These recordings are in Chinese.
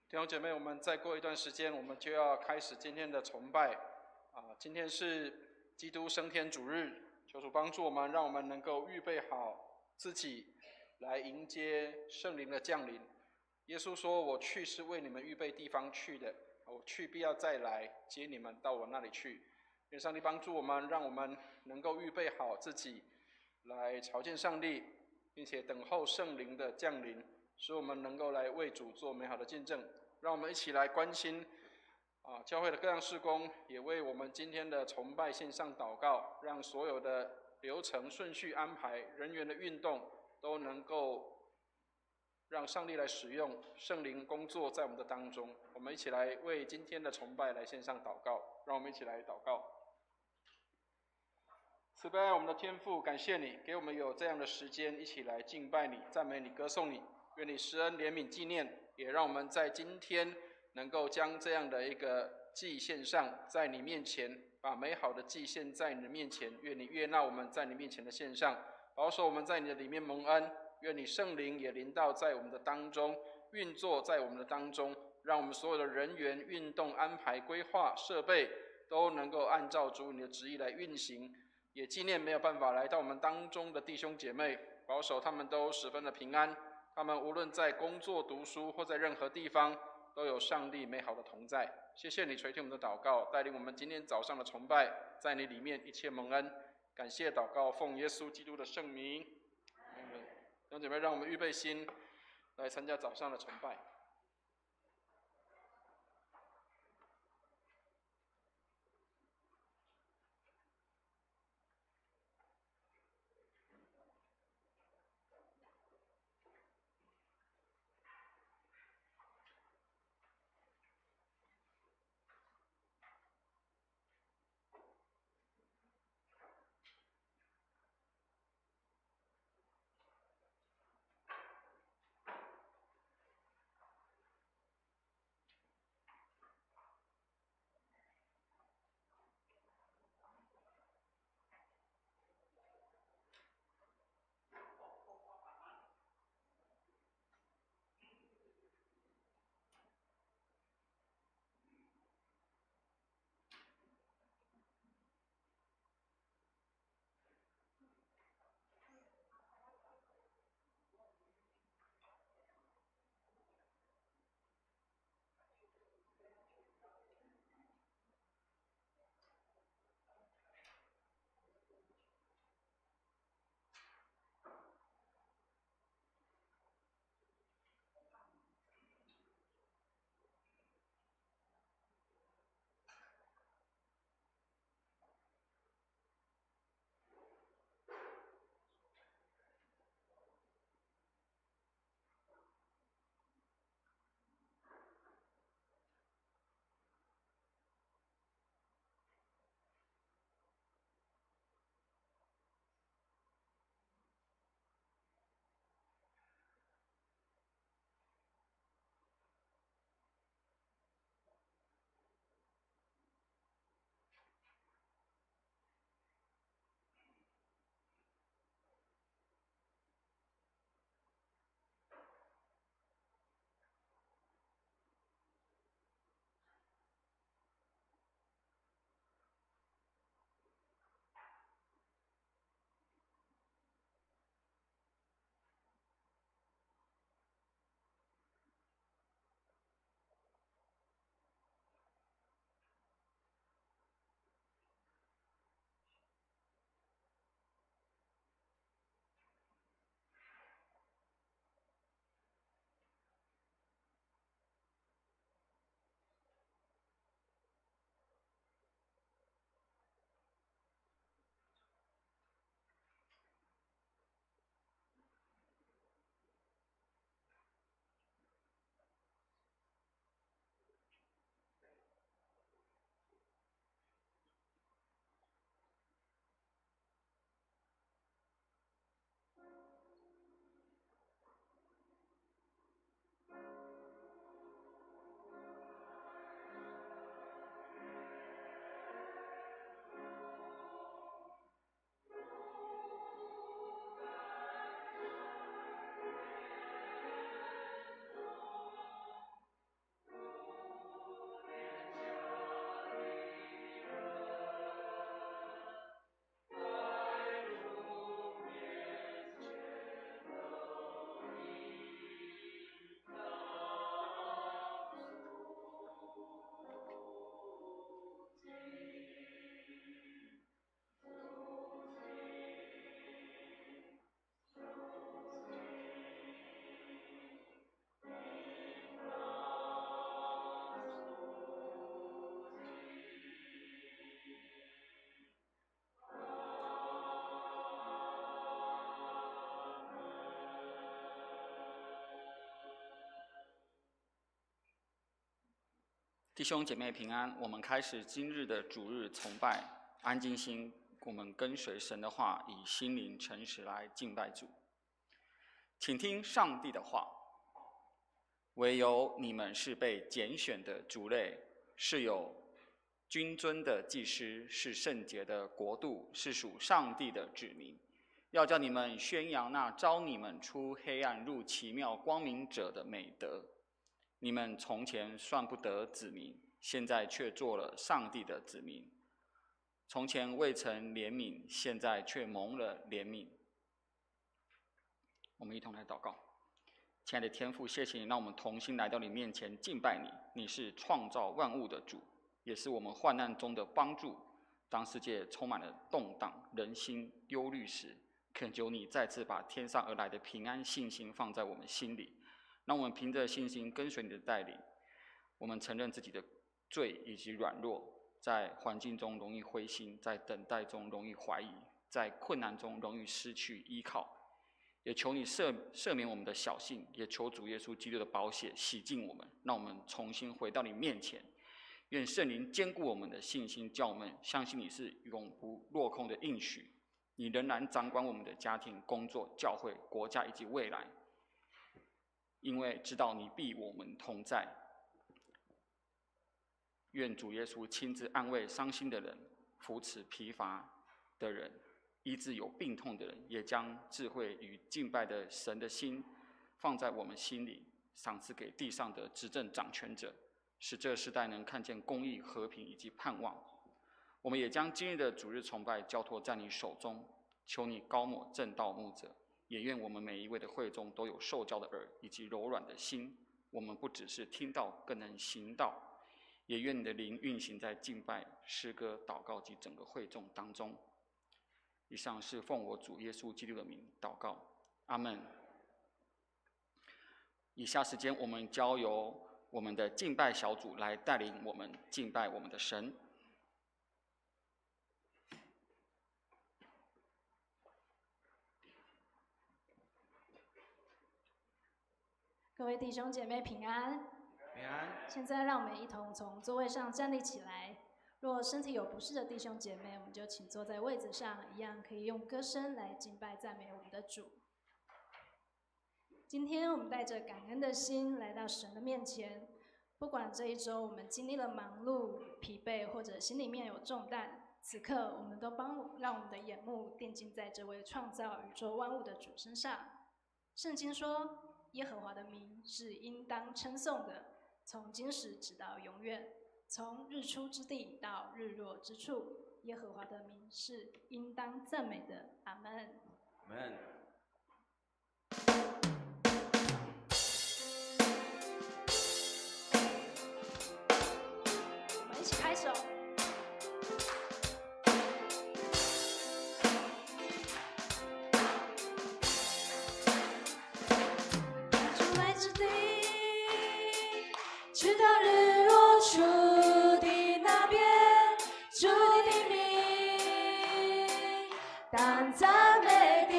弟兄姐妹，我们再过一段时间，我们就要开始今天的崇拜。今天是基督升天主日，求主帮助我们，让我们能够预备好自己，来迎接圣灵的降临。耶稣说：“我去是为你们预备地方去的，我去必要再来接你们到我那里去。”愿上帝帮助我们，让我们能够预备好自己，来朝见上帝，并且等候圣灵的降临，使我们能够来为主做美好的见证。让我们一起来关心教会的各样事工，也为我们今天的崇拜献上祷告，让所有的流程顺序安排、人员的运动都能够让上帝来使用，圣灵工作在我们的当中。我们一起来为今天的崇拜来献上祷告，让我们一起来祷告。慈悲爱我们的天父，感谢你给我们有这样的时间，一起来敬拜你、赞美你、歌颂你。愿你施恩怜悯纪念，也让我们在今天能够将这样的一个祭献上，在你面前，把美好的祭献在你的面前。愿你悦纳我们在你面前的献上，保守我们在你的里面蒙恩。愿你圣灵也临到在我们的当中，运作在我们的当中，让我们所有的人员、运动安排、规划、设备都能够按照主你的旨意来运行。也纪念没有办法来到我们当中的弟兄姐妹，保守他们都十分的平安。他们无论在工作、读书或在任何地方，都有上帝美好的同在。谢谢你垂听我们的祷告，带领我们今天早上的崇拜，在你里面一切蒙恩。感谢祷告，奉耶稣基督的圣名。弟兄姐妹，让我们预备心来参加早上的崇拜。弟兄姐妹平安，我们开始今日的主日崇拜，安静心，我们跟随神的话，以心灵诚实来敬拜主。请听上帝的话：唯有你们是被拣选的族类，是有君尊的祭司，是圣洁的国度，是属上帝的子民。要叫你们宣扬那召你们出黑暗入奇妙光明者的美德。你们从前算不得子民，现在却做了上帝的子民；从前未曾怜悯，现在却蒙了怜悯。我们一同来祷告。亲爱的天父，谢谢你让我们同心来到你面前敬拜你。你是创造万物的主，也是我们患难中的帮助。当世界充满了动荡，人心忧虑时，恳求你再次把天上而来的平安信心放在我们心里，让我们凭着信心跟随你的带领。我们承认自己的罪以及软弱，在环境中容易灰心，在等待中容易怀疑，在困难中容易失去依靠。也求你赦免我们的小信，也求主耶稣基督的宝血洗净我们，让我们重新回到你面前。愿圣灵坚固我们的信心，叫我们相信你是永不落空的应许，你仍然掌管我们的家庭、工作、教会、国家以及未来，因为知道你必我们同在。愿主耶稣亲自安慰伤心的人，扶持疲乏的人，医治有病痛的人，也将智慧与敬拜的神的心放在我们心里，赏赐给地上的执政掌权者，使这世代能看见公义、和平以及盼望。我们也将今日的主日崇拜交托在你手中，求你高抹正道牧者，也愿我们每一位的会众都有受教的耳以及柔软的心，我们不只是听到，更能行道。也愿你的灵运行在敬拜、诗歌、祷告及整个会众当中。以上是奉我主耶稣基督的名祷告，阿们。以下时间我们交由我们的敬拜小组来带领我们敬拜我们的神。各位弟兄姐妹平安，平安。现在让我们一同从座位上站立起来。若身体有不适的弟兄姐妹，我们就请坐在位子上，一样可以用歌声来敬拜赞美我们的主。今天我们带着感恩的心来到神的面前，不管这一周我们经历了忙碌、疲惫，或者心里面有重担，此刻我们都让我们的眼目定睛在这位创造宇宙万物的主身上。圣经说，耶和华的名是应当称颂的，从今时直到永远，从日出之地到日落之处，耶和华的名是应当赞美的。阿们。阿们。我们一起拍手。直到日落出的那边，主的名当赞美的。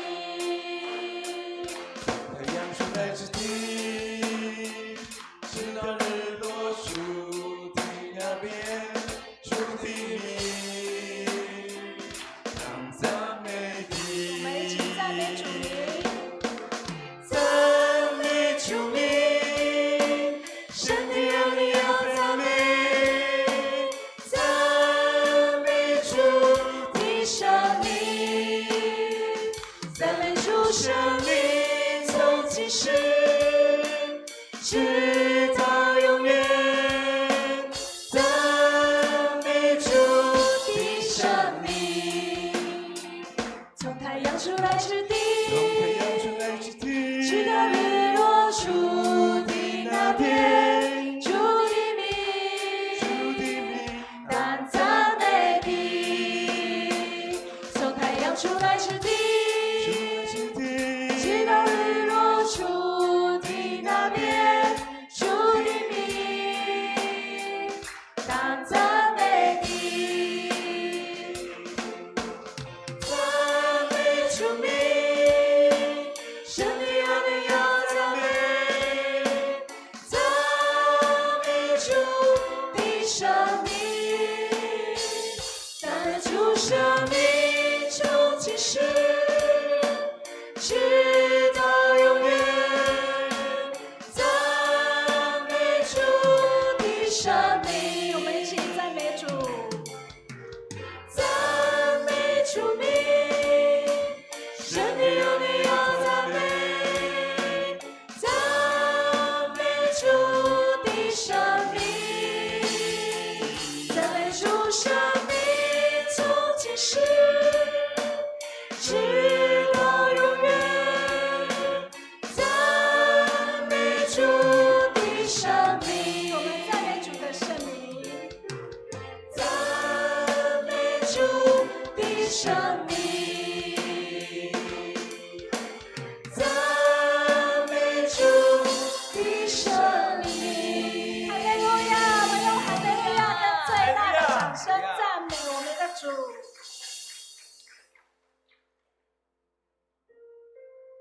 太阳出来之地，直到日落出的那边，主的名当赞美的。我们一起赞美主名，赞美主名。直到永远，赞美主的生命。从太阳出来之地，直到日落出的那边，主的名当赞美的。从太阳出来之地，直到日落出的那边，主的名当赞美的。赞美主名，神的儿女要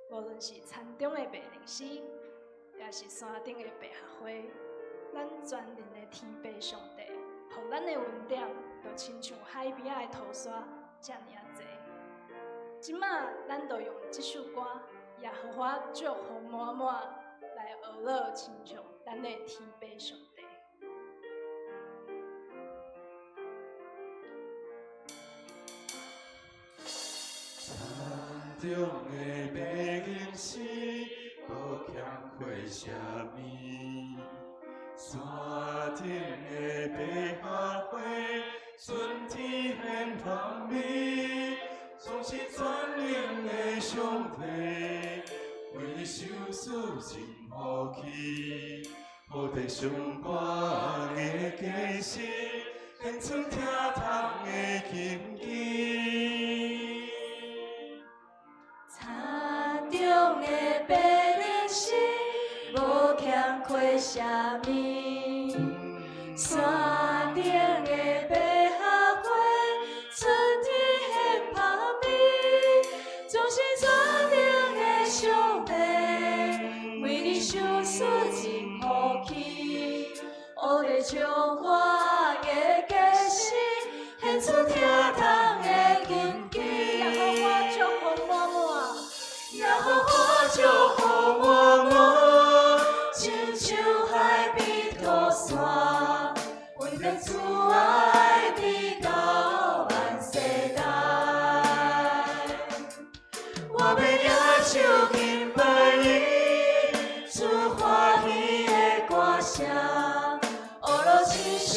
无论是田中的白灵师，也是山顶的白合花，咱全能的天父上帝，予咱的恩典，就亲像海边仔的土沙，遮尔啊济。即马咱就用这首歌，耶和华祝福满满，来学乐亲像咱的天父上帝。山中的白灵丝，无欠缺啥物。山顶的百合花，春天献香味，总是全能的上帝，为你受死真福气，予地上我的家事，献出疼痛的根基。山中的白灵丝，无欠缺啥物。山顶的百合花，春天献香味，总是全能的上帝，为你受死真福气，予地将我的家事，献出疼痛的根基。耶和华祝福满满，亲像海边土沙，阮的主爱直到万世代。我要举手敬拜你，出欢喜的歌声，学路亲像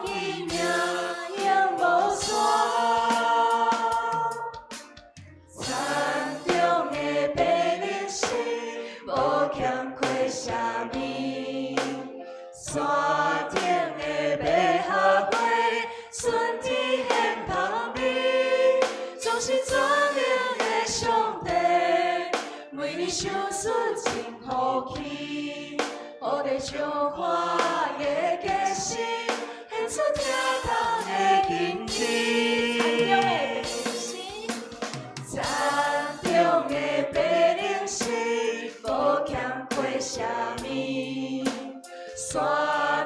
伊名永无山。无欠缺啥物，山顶的百合花，春天献香味，总是全能的上帝，为你受死真福气，予地将我的家事，献出疼痛的根基。山中的白灵丝，无欠缺啥物。山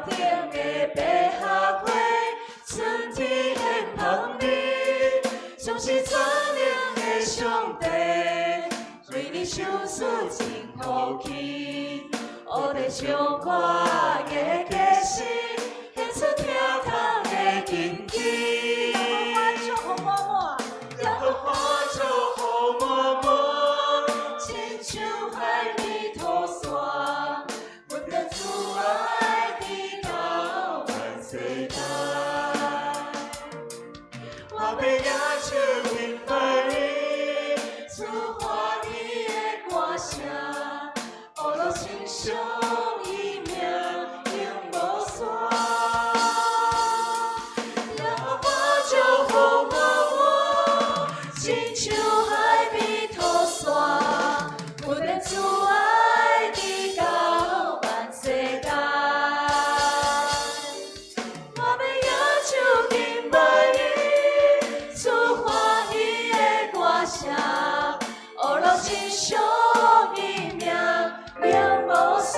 顶的百合花，春天献香味，总是全能的上帝，为你受死真福气，予地将我的家事，献出疼痛的根基。耶和华祝福满满，亲像海边土沙，阮的主爱直到万世代。我要举手敬拜你，出欢喜的歌声，学路亲像伊名永无山。耶和华祝福满满，亲像海边土沙，阮的主爱直到万世代。我要举手敬拜你，出欢喜的歌声，学路亲像伊名永无山。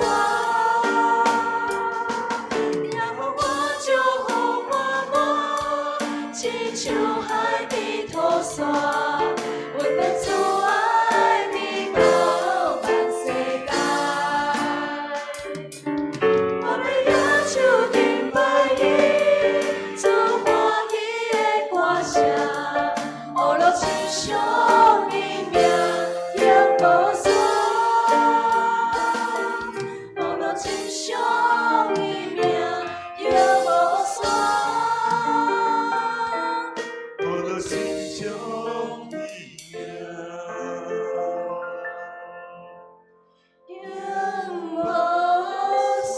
耶和华祝福满满，亲像海边土沙，阮的主爱直到万世代。我要举手敬拜你，出欢喜的歌声，学路亲像伊名永无山。学路亲像伊名永无山。我的心像一样。永无山。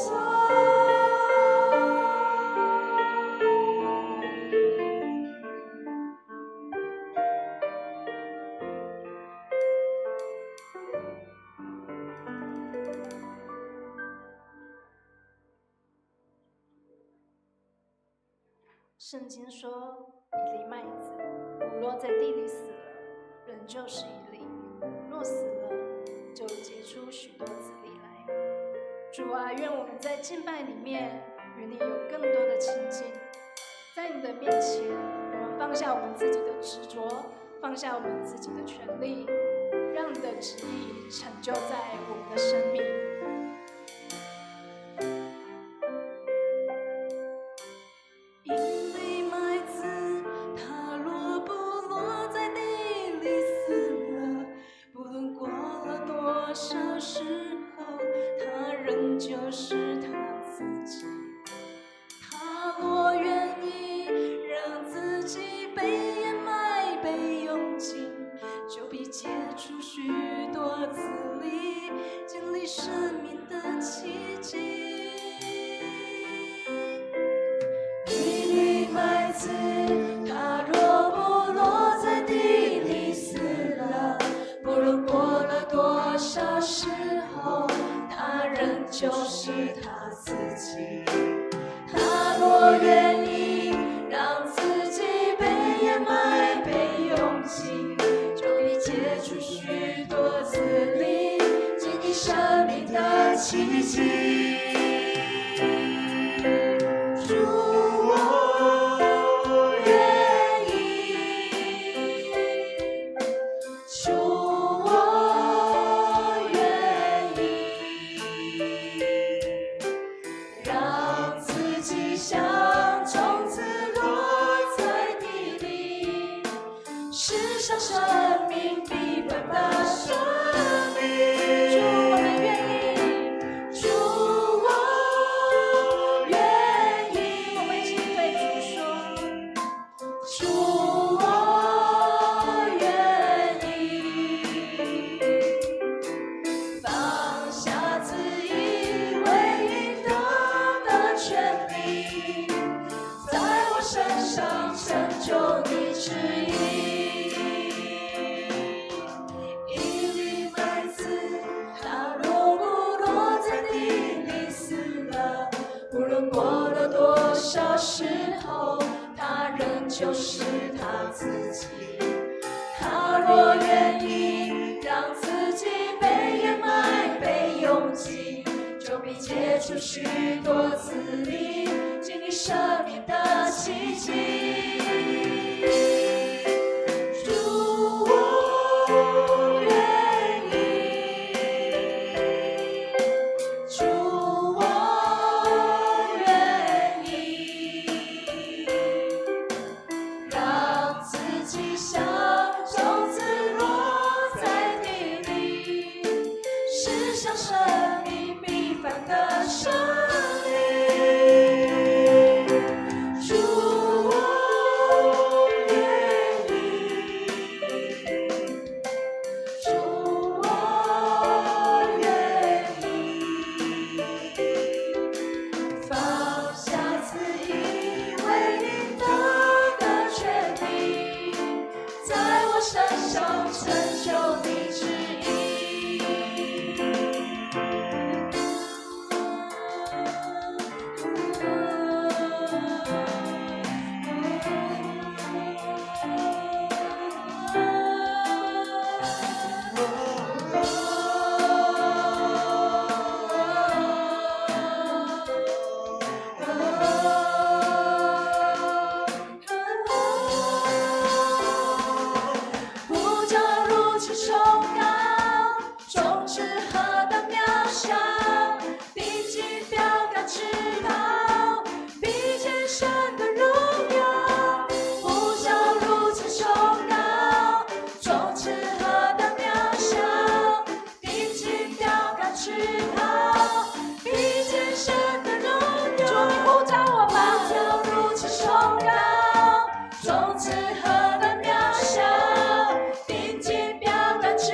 圣经说，一粒麦子，无落在地里死了，仍旧是一粒；若死了，就结出许多子粒来。主啊，愿我们在敬拜里面与你有更多的亲近，在你的面前，我们放下我们自己的执着，放下我们自己的权利，让你的旨意成就在我们的生命。因为麦子它落不落在地里死了，不论过了多少时候，它仍就是它自己。它若愿意让自己被掩埋被用尽，就必结出许多子粒，经历生命的奇迹。一粒麦子，它若不落在地里死了，不论过了多少时候，它仍就是它自己。它若愿意让自己被掩埋被用尽，就必结出许多子粒，经历生命的奇迹。主，我愿意，主，我愿意，让自己像种子落在地里，世上生命必分的生命。主，我们愿意，主，我愿意，我们一起对主说，主，我愿意，放下自以为应得的权利，在我身上成就你旨意。一粒麦子，它落不落在地里死了，不论过了多少时候，它仍就是它自己。它若愿意让自己被掩埋被用尽，就必结出许多子粒，经历生命的奇迹。主，我愿意，主，我愿意，让自己像种子落在地里，世上生命必凡的生命。主，我愿意，主，我愿意，放下自以为应得的权利，在我身上成就你旨意。不叫如此崇高，众志何等渺小，毕竟标杆知道，比肩神的荣耀。不叫如此崇高，众志何等渺小，毕竟标杆知道，比肩神的荣耀。主，你呼召我们，不叫如此崇高，众志何等渺小，并肩标杆知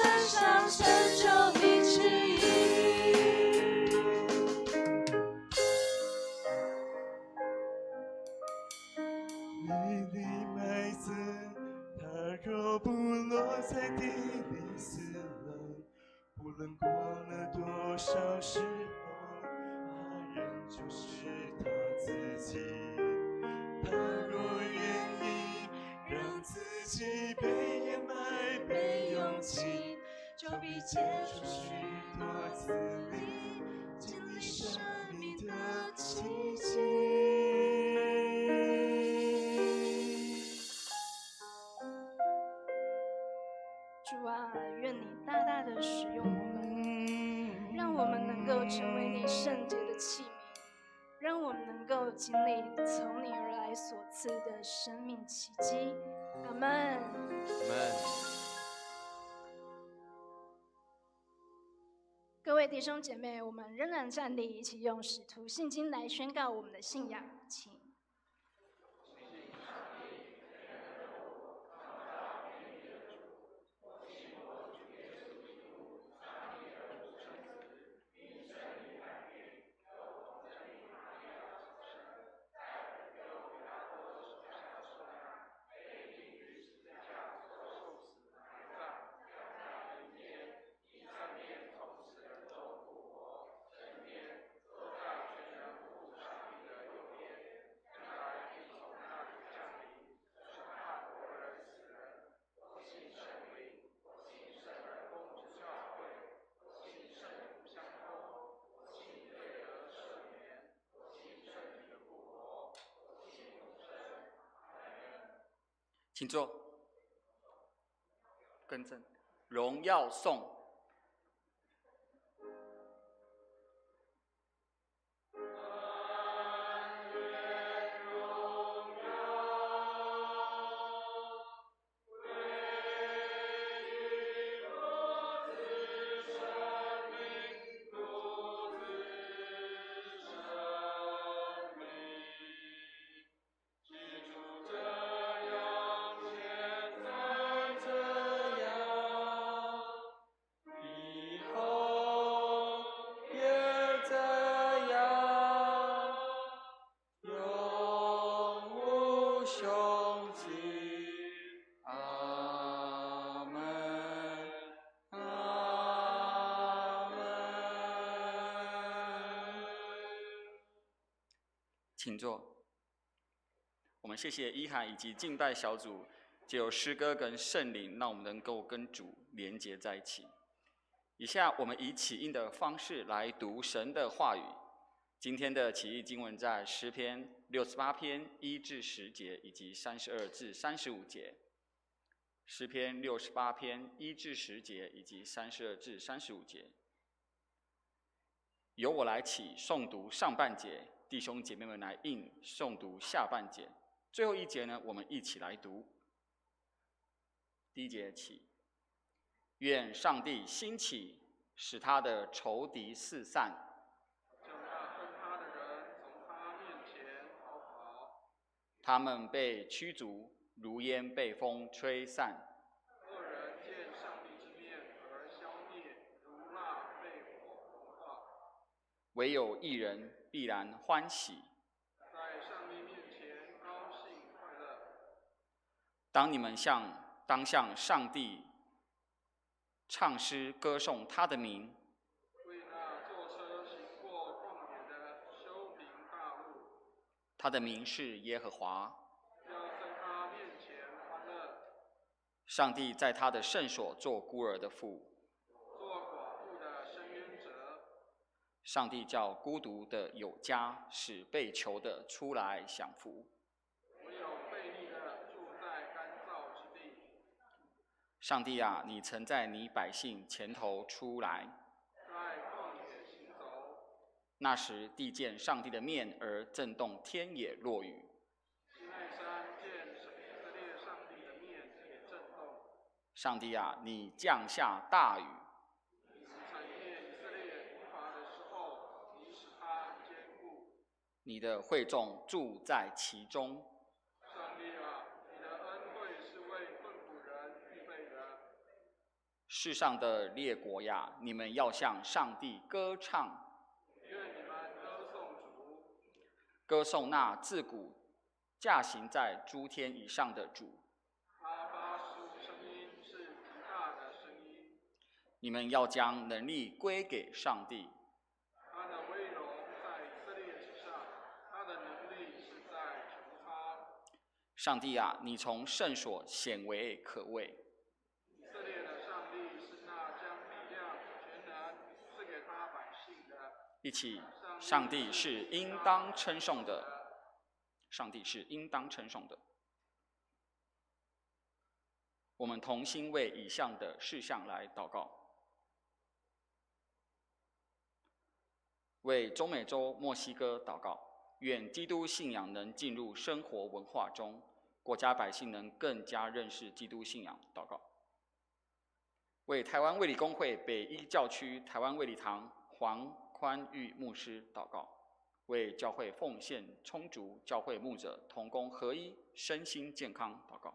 身上成就你旨意。你的麦子，它若不落在地里死了，不论过了多少时候，它仍旧是它自己。他若愿意让自己被掩埋、被拥挤，就必结出许多子粒，经历生命的奇迹。主啊，愿你大大的使用我们，让我们能够成为你圣洁的器皿，让我们能够经历从你而来所赐的生命奇迹。阿们。阿们。各位弟兄姐妹，我们仍然站立，一起用使徒信经来宣告我们的信仰，请。请坐，更正，荣耀颂。请坐。我们谢谢伊涵以及敬拜小组，藉由诗歌跟圣灵，让我们能够跟主连结在一起。以下我们以起应的方式来读神的话语。今天的起义经文在诗篇68篇1至10节以及32至35节。诗篇68篇1至10节以及32至35节。由我来起诵读上半节，弟兄姐妹们来应诵读下半节。最后一节呢，我们一起来读。第一节起，愿上帝兴起，使他的仇敌四散，叫那恨他的人从他面前逃跑。他们被驱逐，如烟被风吹散。恶人见上帝之面而消灭，如蜡被火融化。唯有义人必然欢喜，在上帝面前高兴快乐。当向上帝唱诗歌颂他的名，为那坐车行过旷野的修平大路。他的名是耶和华，要在他面前欢乐。上帝在他的圣所做孤儿的父，做寡妇的伸冤者。上帝叫孤独的有家，使被囚的出来享福。唯有悖逆的住在干燥之地。上帝啊，你曾在你百姓前头出来，在旷野行走。那时地见上帝的面而震动，天也落雨。西奈山见以色列上帝的面也震动。上帝啊，你降下大雨，你产业以色列无法的时候，你使它坚固。你的会众住在其中。上帝啊，你的恩惠是为困苦人预备的。世上的列国呀，你们要向上帝歌唱，愿你们歌颂主，歌颂那自古驾行在诸天以上的主。他发出声音是极大的声音，你们要将能力归给上帝，他的威荣在以色列之上，他的能力是在穹苍。上帝啊，你从圣所显为可畏。以色列的上帝是那将力量、全能赐给他百姓的。一起，上帝是应当称颂的，上帝是应当称颂的。我们同心为以上的事项来祷告，为中美洲墨西哥祷告，愿基督信仰能进入生活文化中，国家百姓能更加认识基督信仰祷告。为台湾卫理公会北一教区台湾卫理堂黄宽裕牧师祷告，为教会奉献充足、教会牧者同工合一、身心健康祷告。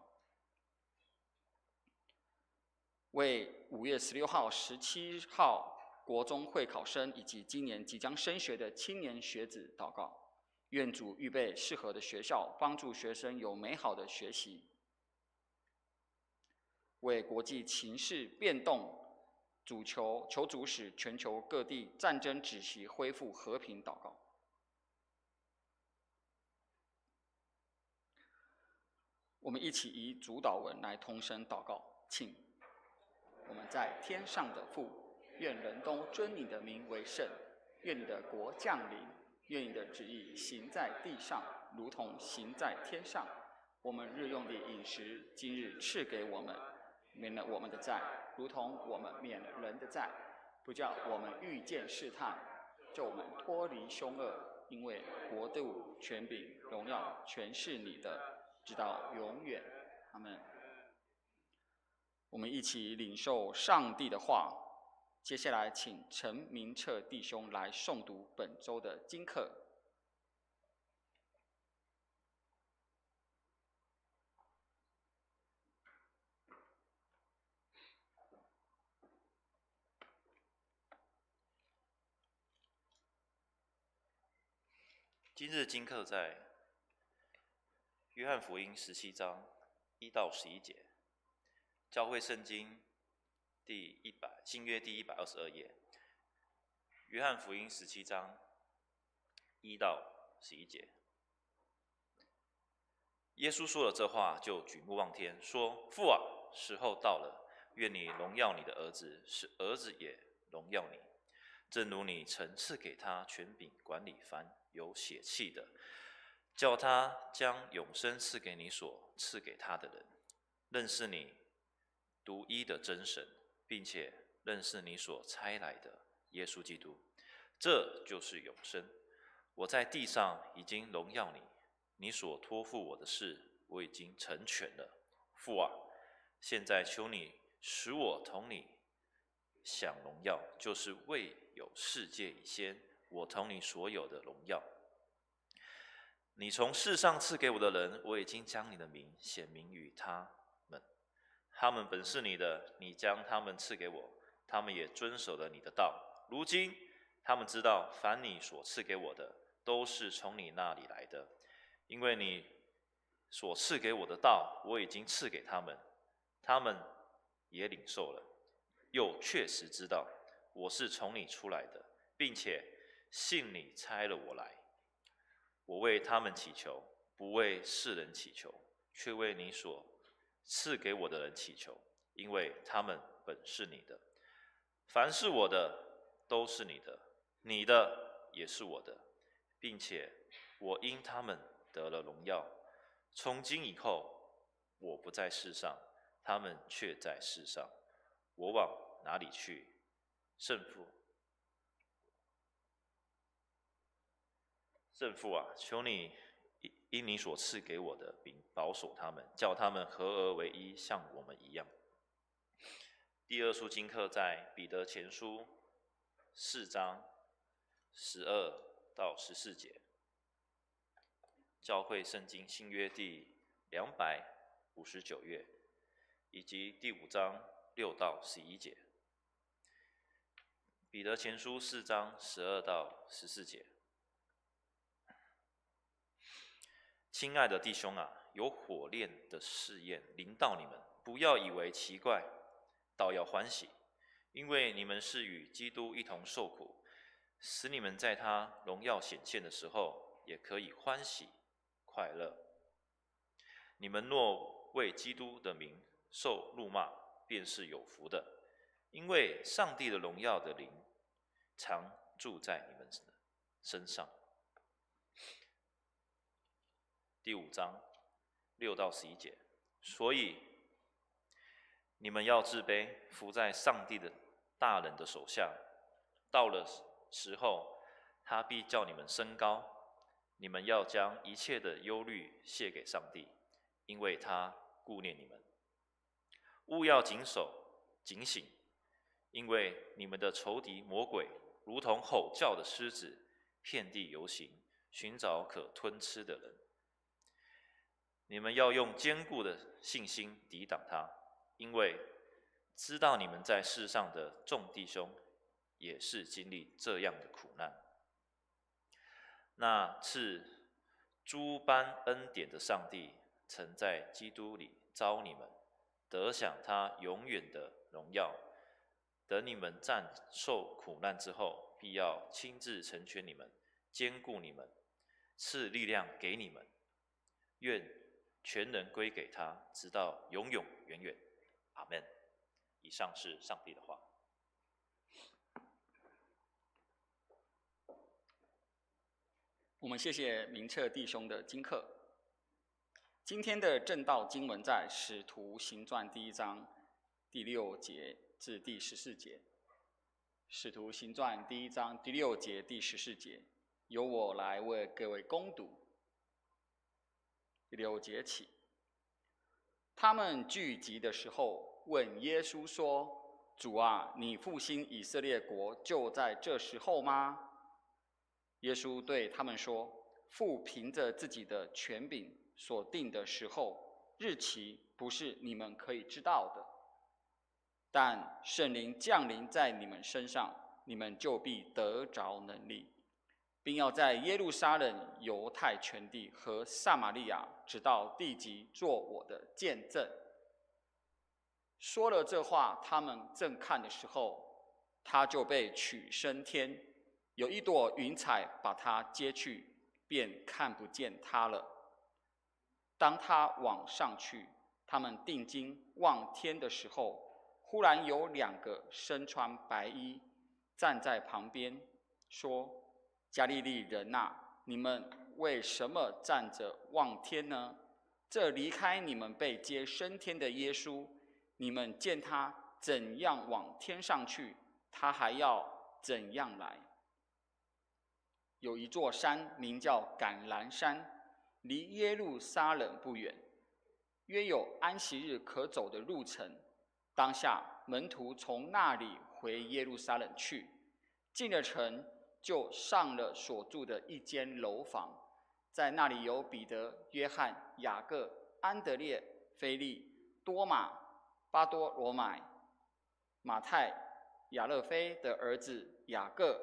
为5月16号、17号国中会考生以及今年即将升学的青年学子祷告，愿主预备适合的学校，帮助学生有美好的学习。为国际情势变动，求主使全球各地战争止息，恢复和平祷告。我们一起以主祷文来同声祷告，请。我们在天上的父，愿人都尊你的名为圣，愿你的国降临，愿你的旨意行在地上，如同行在天上。我们日用的饮食，今日赐给我们，免了我们的债，如同我们免了人的债，不叫我们遇见试探，救我们脱离凶恶。因为国度、权柄、荣耀，全是你的，直到永远。阿们。我们一起领受上帝的话。接下来，请陈明澈弟兄来诵读本周的经课。今日经课在约翰福音17章1到11节，教会圣经新约第122页。约翰福音17章1到11节。耶稣说了这话，就举目望天，说：“父啊，时候到了，愿你荣耀你的儿子，使儿子也荣耀你，正如你曾赐给他权柄管理凡有血气的，叫他将永生赐给你所赐给他的人，认识你独一的真神，并且认识你所差来的耶稣基督，这就是永生。我在地上已经荣耀你，你所托付我的事，我已经成全了。父啊，现在求你使我同你享荣耀，就是未有世界以先，我同你所有的荣耀。你从世上赐给我的人，我已经将你的名显明于他们。他们本是你的，你将他们赐给我，他们也遵守了你的道。如今他们知道，凡你所赐给我的，都是从你那里来的，因为你所赐给我的道，我已经赐给他们，他们也领受了，又确实知道我是从你出来的，并且信你差了我来。我为他们祈求，不为世人祈求，却为你所赐给我的人祈求，因为他们本是你的。凡是我的，都是你的，你的也是我的，并且我因他们得了荣耀。从今以后，我不在世上，他们却在世上。我往哪里去，圣父啊，求你因你所赐给我的饼保守他们，叫他们合而为一，像我们一样。第二书经课在彼得前书4章12到14节，教会圣经新约第259页，以及第5章6到11节。彼得前书4章12到14节。亲爱的弟兄啊，有火炼的试验临到你们，不要以为奇怪，倒要欢喜，因为你们是与基督一同受苦，使你们在他荣耀显现的时候，也可以欢喜快乐。你们若为基督的名受辱骂，便是有福的，因为上帝的荣耀的灵常住在你们身上。第5章6到11节。所以你们要自卑，服在上帝的大人的手下，到了时候，他必叫你们升高。你们要将一切的忧虑卸给上帝，因为他顾念你们。务要谨守警醒，因为你们的仇敌魔鬼如同吼叫的狮子，遍地游行，寻找可吞吃的人。你们要用坚固的信心抵挡他，因为知道你们在世上的众弟兄也是经历这样的苦难。那赐诸般恩典的上帝，曾在基督里召你们，得享他永远的荣耀。等你们战受苦难之后，必要亲自成全你们，坚固你们，赐力量给你们。愿全人归给他，直到永永远远。阿们。以上是上帝的话。我们谢谢明澈弟兄的经课。今天的正道经文在《使徒行传》第1章第6节至第14节。《使徒行传》第1章第6节、第14节，由我来为各位攻读。第6节起，他们聚集的时候，问耶稣说：“主啊，你复兴以色列国，就在这时候吗？”耶稣对他们说：“父凭着自己的权柄所定的时候、日期，不是你们可以知道的。但圣灵降临在你们身上，你们就必得着能力，并要在耶路撒冷、犹太全地和撒玛利亚，直到地极，做我的见证。”说了这话，他们正看的时候，他就被取升天，有一朵云彩把他接去，便看不见他了。当他往上去，他们定睛望天的时候，忽然有2个身穿白衣站在旁边，说：“加利利人啊，你们为什么站着望天呢？这离开你们被接升天的耶稣，你们见他怎样往天上去，他还要怎样来。有一座山名叫橄榄山，离耶路撒冷不远，约有安息日可走的路程。当下门徒从那里回耶路撒冷去，进了城，就上了所住的一间楼房，在那里有彼得、约翰、雅各、安德烈、腓利、多马、巴多罗买、马太、亚勒菲的儿子雅各、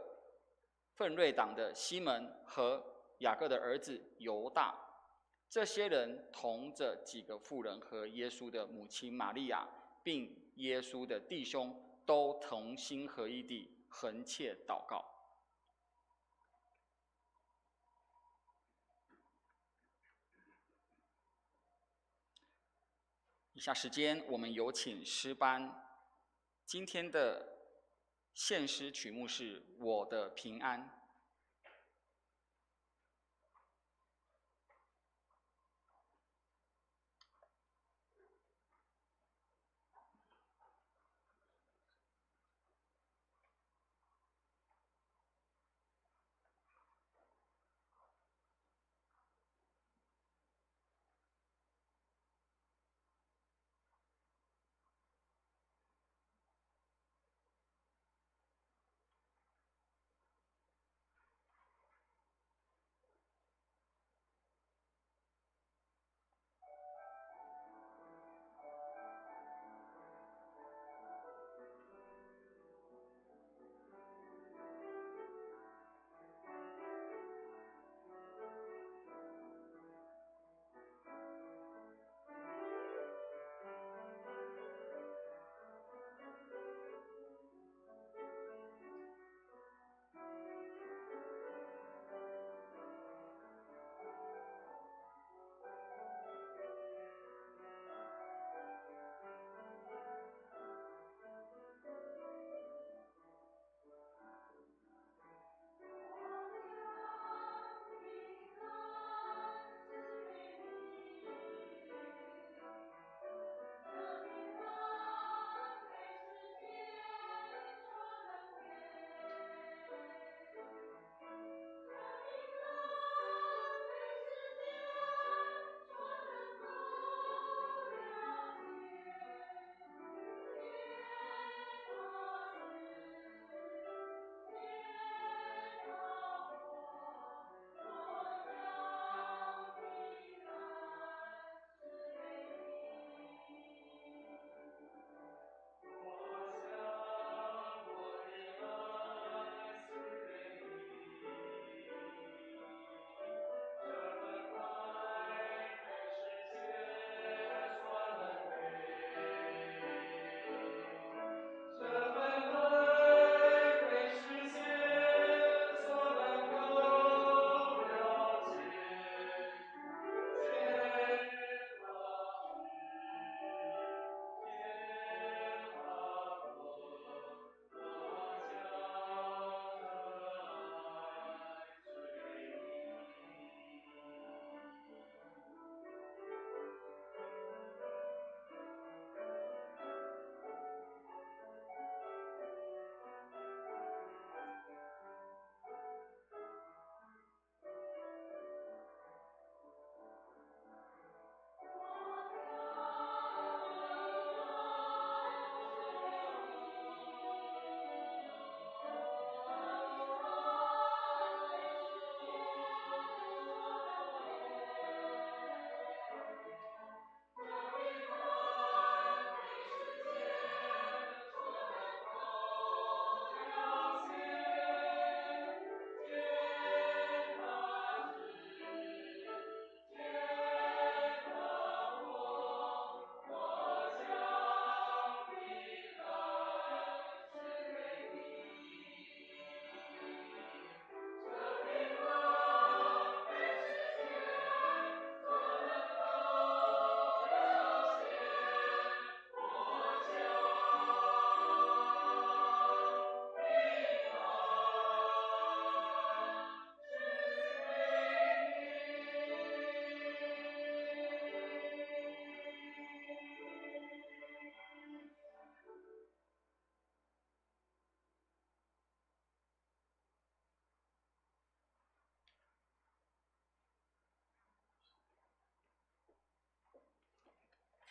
奋锐党的西门和雅各的儿子犹大。这些人同着几个妇人和耶稣的母亲玛利亚，并耶稣的弟兄，都同心合意地横切祷告。以下时间，我们有请诗班。今天的献诗曲目是《我的平安》。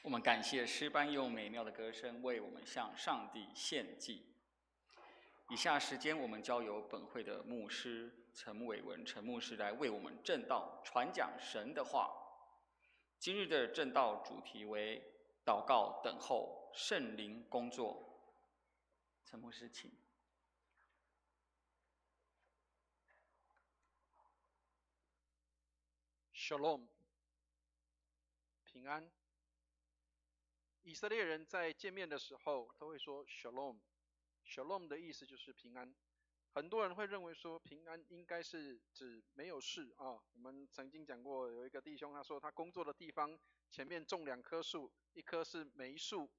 我们感谢诗班用美妙的歌声为我们向上帝献祭。以下时间，我们交由本会的牧师陈伟文陈牧师来为我们正道传讲神的话。今日的正道主题为祷告等候圣灵工作。陈牧师，请。Shalom， 平安。以色列人在见面的时候都会说 Shalom。Shalom 的意思就是平安。很多人会认为说平安应该是指没有事啊。我们曾经讲过，有一个弟兄他说他工作的地方前面种2棵树，一棵是梅树，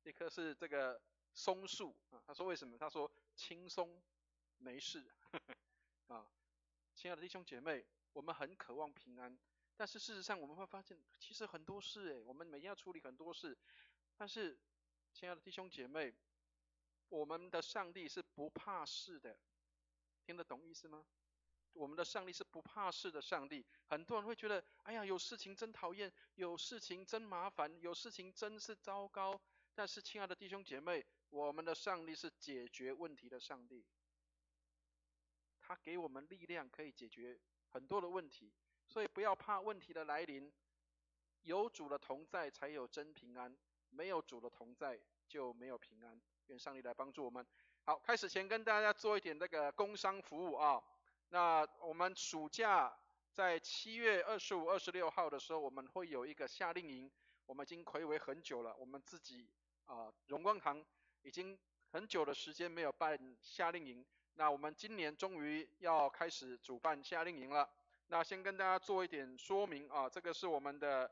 一棵是这个松树啊。他说为什么？他说轻松没事啊。亲爱的弟兄姐妹，我们很渴望平安，但是事实上我们会发现，其实很多事我们每天要处理很多事。但是，亲爱的弟兄姐妹，我们的上帝是不怕事的，听得懂意思吗？我们的上帝是不怕事的上帝。很多人会觉得，哎呀，有事情真讨厌，有事情真麻烦，有事情真是糟糕。但是，亲爱的弟兄姐妹，我们的上帝是解决问题的上帝，他给我们力量可以解决很多的问题，所以不要怕问题的来临。有主的同在才有真平安，没有主的同在就没有平安。愿上帝来帮助我们。好，开始前跟大家做一点这个工商服务啊。那我们暑假在7月25、26号的时候，我们会有一个夏令营。我们已经睽违很久了，我们自己荣光堂已经很久的时间没有办夏令营。那我们今年终于要开始主办夏令营了。那先跟大家做一点说明啊，这个是我们的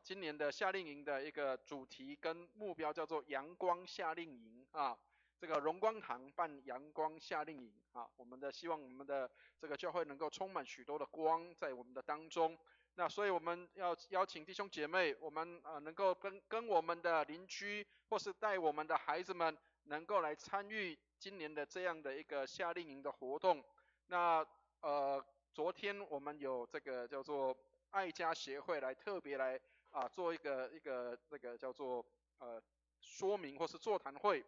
今年的夏令营的一个主题跟目标，叫做阳光夏令营啊。这个荣光堂办阳光夏令营啊，希望我们的这个教会能够充满许多的光在我们的当中。那所以我们要邀请弟兄姐妹，我们能够跟我们的邻居或是带我们的孩子们能够来参与今年的这样的一个夏令营的活动。那昨天我们有这个叫做爱家协会来特别来做一个这个叫做说明或是座谈会。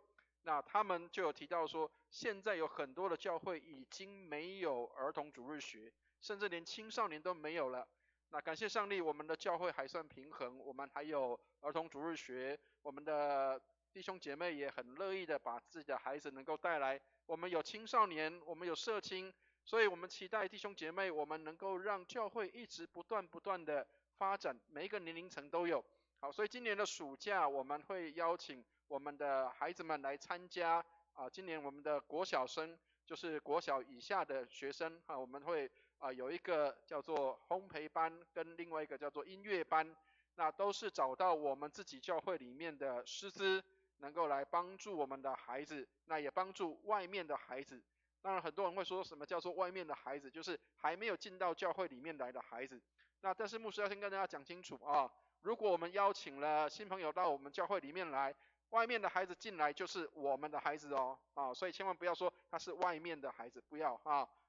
那他们就有提到说，现在有很多的教会已经没有儿童主日学，甚至连青少年都没有了。那感谢上帝，我们的教会还算平衡，我们还有儿童主日学，我们的弟兄姐妹也很乐意的把自己的孩子能够带来。我们有青少年，我们有社青，所以我们期待弟兄姐妹，我们能够让教会一直不断的发展，每一个年龄层都有。好，所以今年的暑假我们会邀请我们的孩子们来参加今年我们的国小生，就是国小以下的学生我们会有一个叫做烘焙班，跟另外一个叫做音乐班。那都是找到我们自己教会里面的师资，能够来帮助我们的孩子，那也帮助外面的孩子。当然很多人会说什么叫做外面的孩子，就是还没有进到教会里面来的孩子。那但是牧师要先跟大家讲清楚如果我们邀请了新朋友到我们教会里面来，外面的孩子进来就是我们的孩子所以千万不要说他是外面的孩子，不要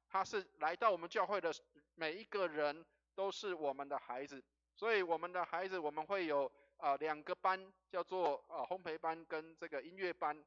他是来到我们教会的每一个人都是我们的孩子。所以我们的孩子我们会有2个班，叫做烘焙班跟这个音乐班。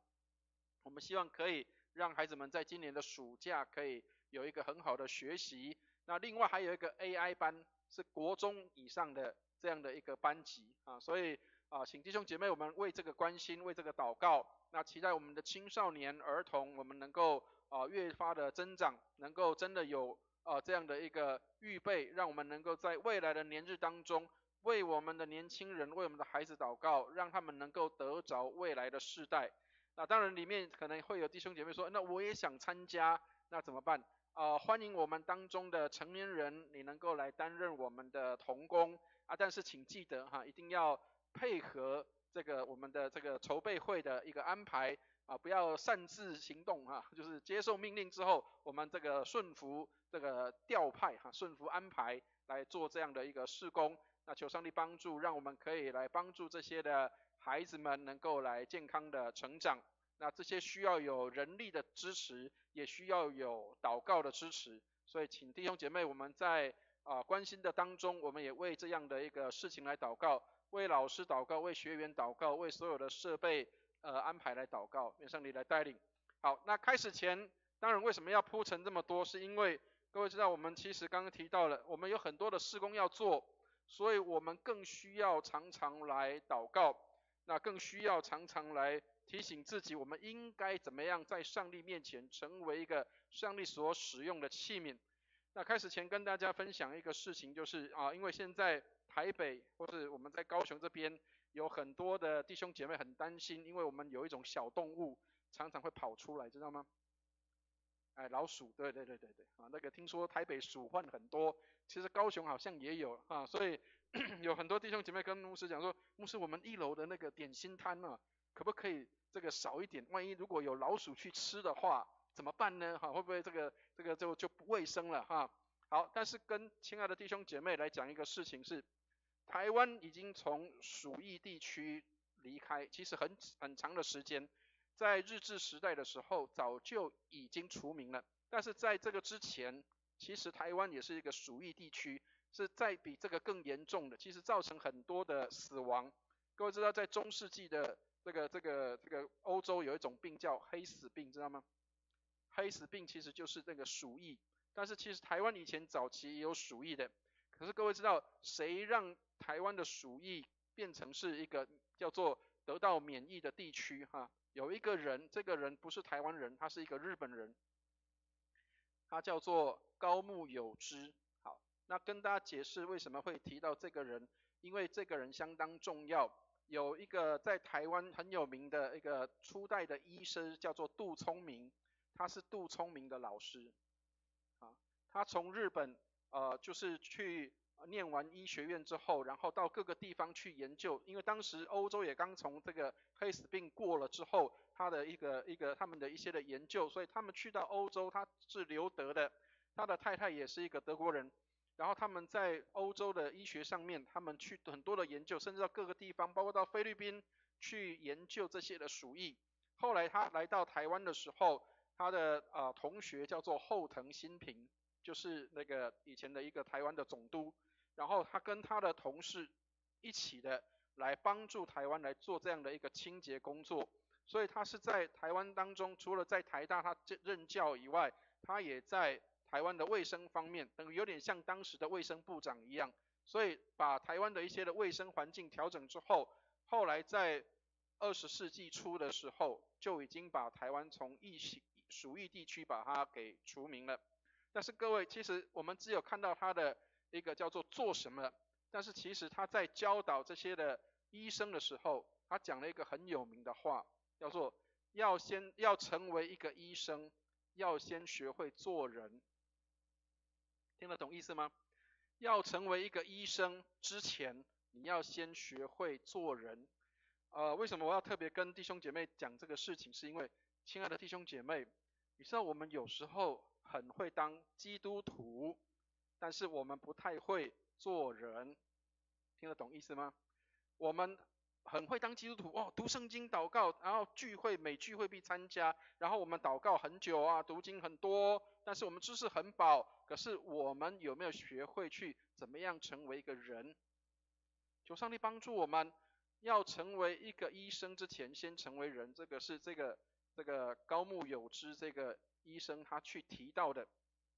我们希望可以让孩子们在今年的暑假可以有一个很好的学习。那另外还有一个 AI 班，是国中以上的这样的一个班级所以请弟兄姐妹我们为这个关心，为这个祷告。那期待我们的青少年儿童我们能够越发的增长，能够真的有这样的一个预备，让我们能够在未来的年日当中为我们的年轻人，为我们的孩子祷告，让他们能够得着未来的世代。那当然里面可能会有弟兄姐妹说，那我也想参加，那怎么办？欢迎我们当中的成年人，你能够来担任我们的同工但是请记得一定要配合这个我们的这个筹备会的一个安排不要擅自行动就是接受命令之后，我们这个顺服这个调派顺服安排来做这样的一个事工。那求上帝帮助，让我们可以来帮助这些的孩子们能够来健康的成长。那这些需要有人力的支持，也需要有祷告的支持。所以请弟兄姐妹我们在关心的当中，我们也为这样的一个事情来祷告，为老师祷告，为学员祷告，为所有的设备安排来祷告，愿上帝来带领。好，那开始前，当然为什么要铺陈这么多，是因为各位知道我们其实刚刚提到了，我们有很多的事工要做，所以我们更需要常常来祷告，那更需要常常来提醒自己，我们应该怎么样在上帝面前成为一个上帝所使用的器皿。那开始前跟大家分享一个事情，就是因为现在台北或是我们在高雄这边有很多的弟兄姐妹很担心，因为我们有一种小动物常常会跑出来，知道吗？老鼠，对，那个听说台北鼠患很多，其实高雄好像也有所以有很多弟兄姐妹跟牧师讲说，牧师，我们1楼的那个点心摊可不可以这个少一点？万一如果有老鼠去吃的话，怎么办呢？会不会这个就不卫生了好，但是跟亲爱的弟兄姐妹来讲一个事情是，台湾已经从鼠疫地区离开，其实很长的时间，在日治时代的时候早就已经除名了，但是在这个之前，其实台湾也是一个鼠疫地区，是在比这个更严重的，其实造成很多的死亡。各位知道在中世纪的这个欧洲有一种病叫黑死病，知道吗？黑死病其实就是那个鼠疫，但是其实台湾以前早期也有鼠疫的，可是各位知道谁让台湾的鼠疫变成是一个叫做得到免疫的地区有一个人，这个人不是台湾人，他是一个日本人，他叫做高木友之。好，那跟大家解释为什么会提到这个人，因为这个人相当重要。有一个在台湾很有名的一个初代的医生叫做杜聪明，他是杜聪明的老师他从日本就是去念完医学院之后，然后到各个地方去研究，因为当时欧洲也刚从这个黑死病过了之后，他的他们的一些的研究，所以他们去到欧洲，他是留德的，他的太太也是一个德国人，然后他们在欧洲的医学上面，他们去很多的研究，甚至到各个地方，包括到菲律宾去研究这些的鼠疫。后来他来到台湾的时候，他的同学叫做后藤新平，就是那个以前的一个台湾的总督，然后他跟他的同事一起的来帮助台湾来做这样的一个清洁工作，所以他是在台湾当中，除了在台大他任教以外，他也在台湾的卫生方面，等于有点像当时的卫生部长一样，所以把台湾的一些的卫生环境调整之后，后来在20世纪初的时候，就已经把台湾从鼠疫地区把它给除名了。但是各位，其实我们只有看到他的一个叫做做什么，但是其实他在教导这些的医生的时候，他讲了一个很有名的话，叫做要成为一个医生，要先学会做人。听得懂意思吗？要成为一个医生之前，你要先学会做人。为什么我要特别跟弟兄姐妹讲这个事情？是因为，亲爱的弟兄姐妹，你知道我们有时候很会当基督徒，但是我们不太会做人。听得懂意思吗？我们很会当基督徒读圣经祷告，然后每聚会必参加，然后我们祷告很久读经很多，但是我们知识很饱，可是我们有没有学会去怎么样成为一个人？求上帝帮助我们，要成为一个医生之前，先成为人。这个是这个高木友之这个医生他去提到的。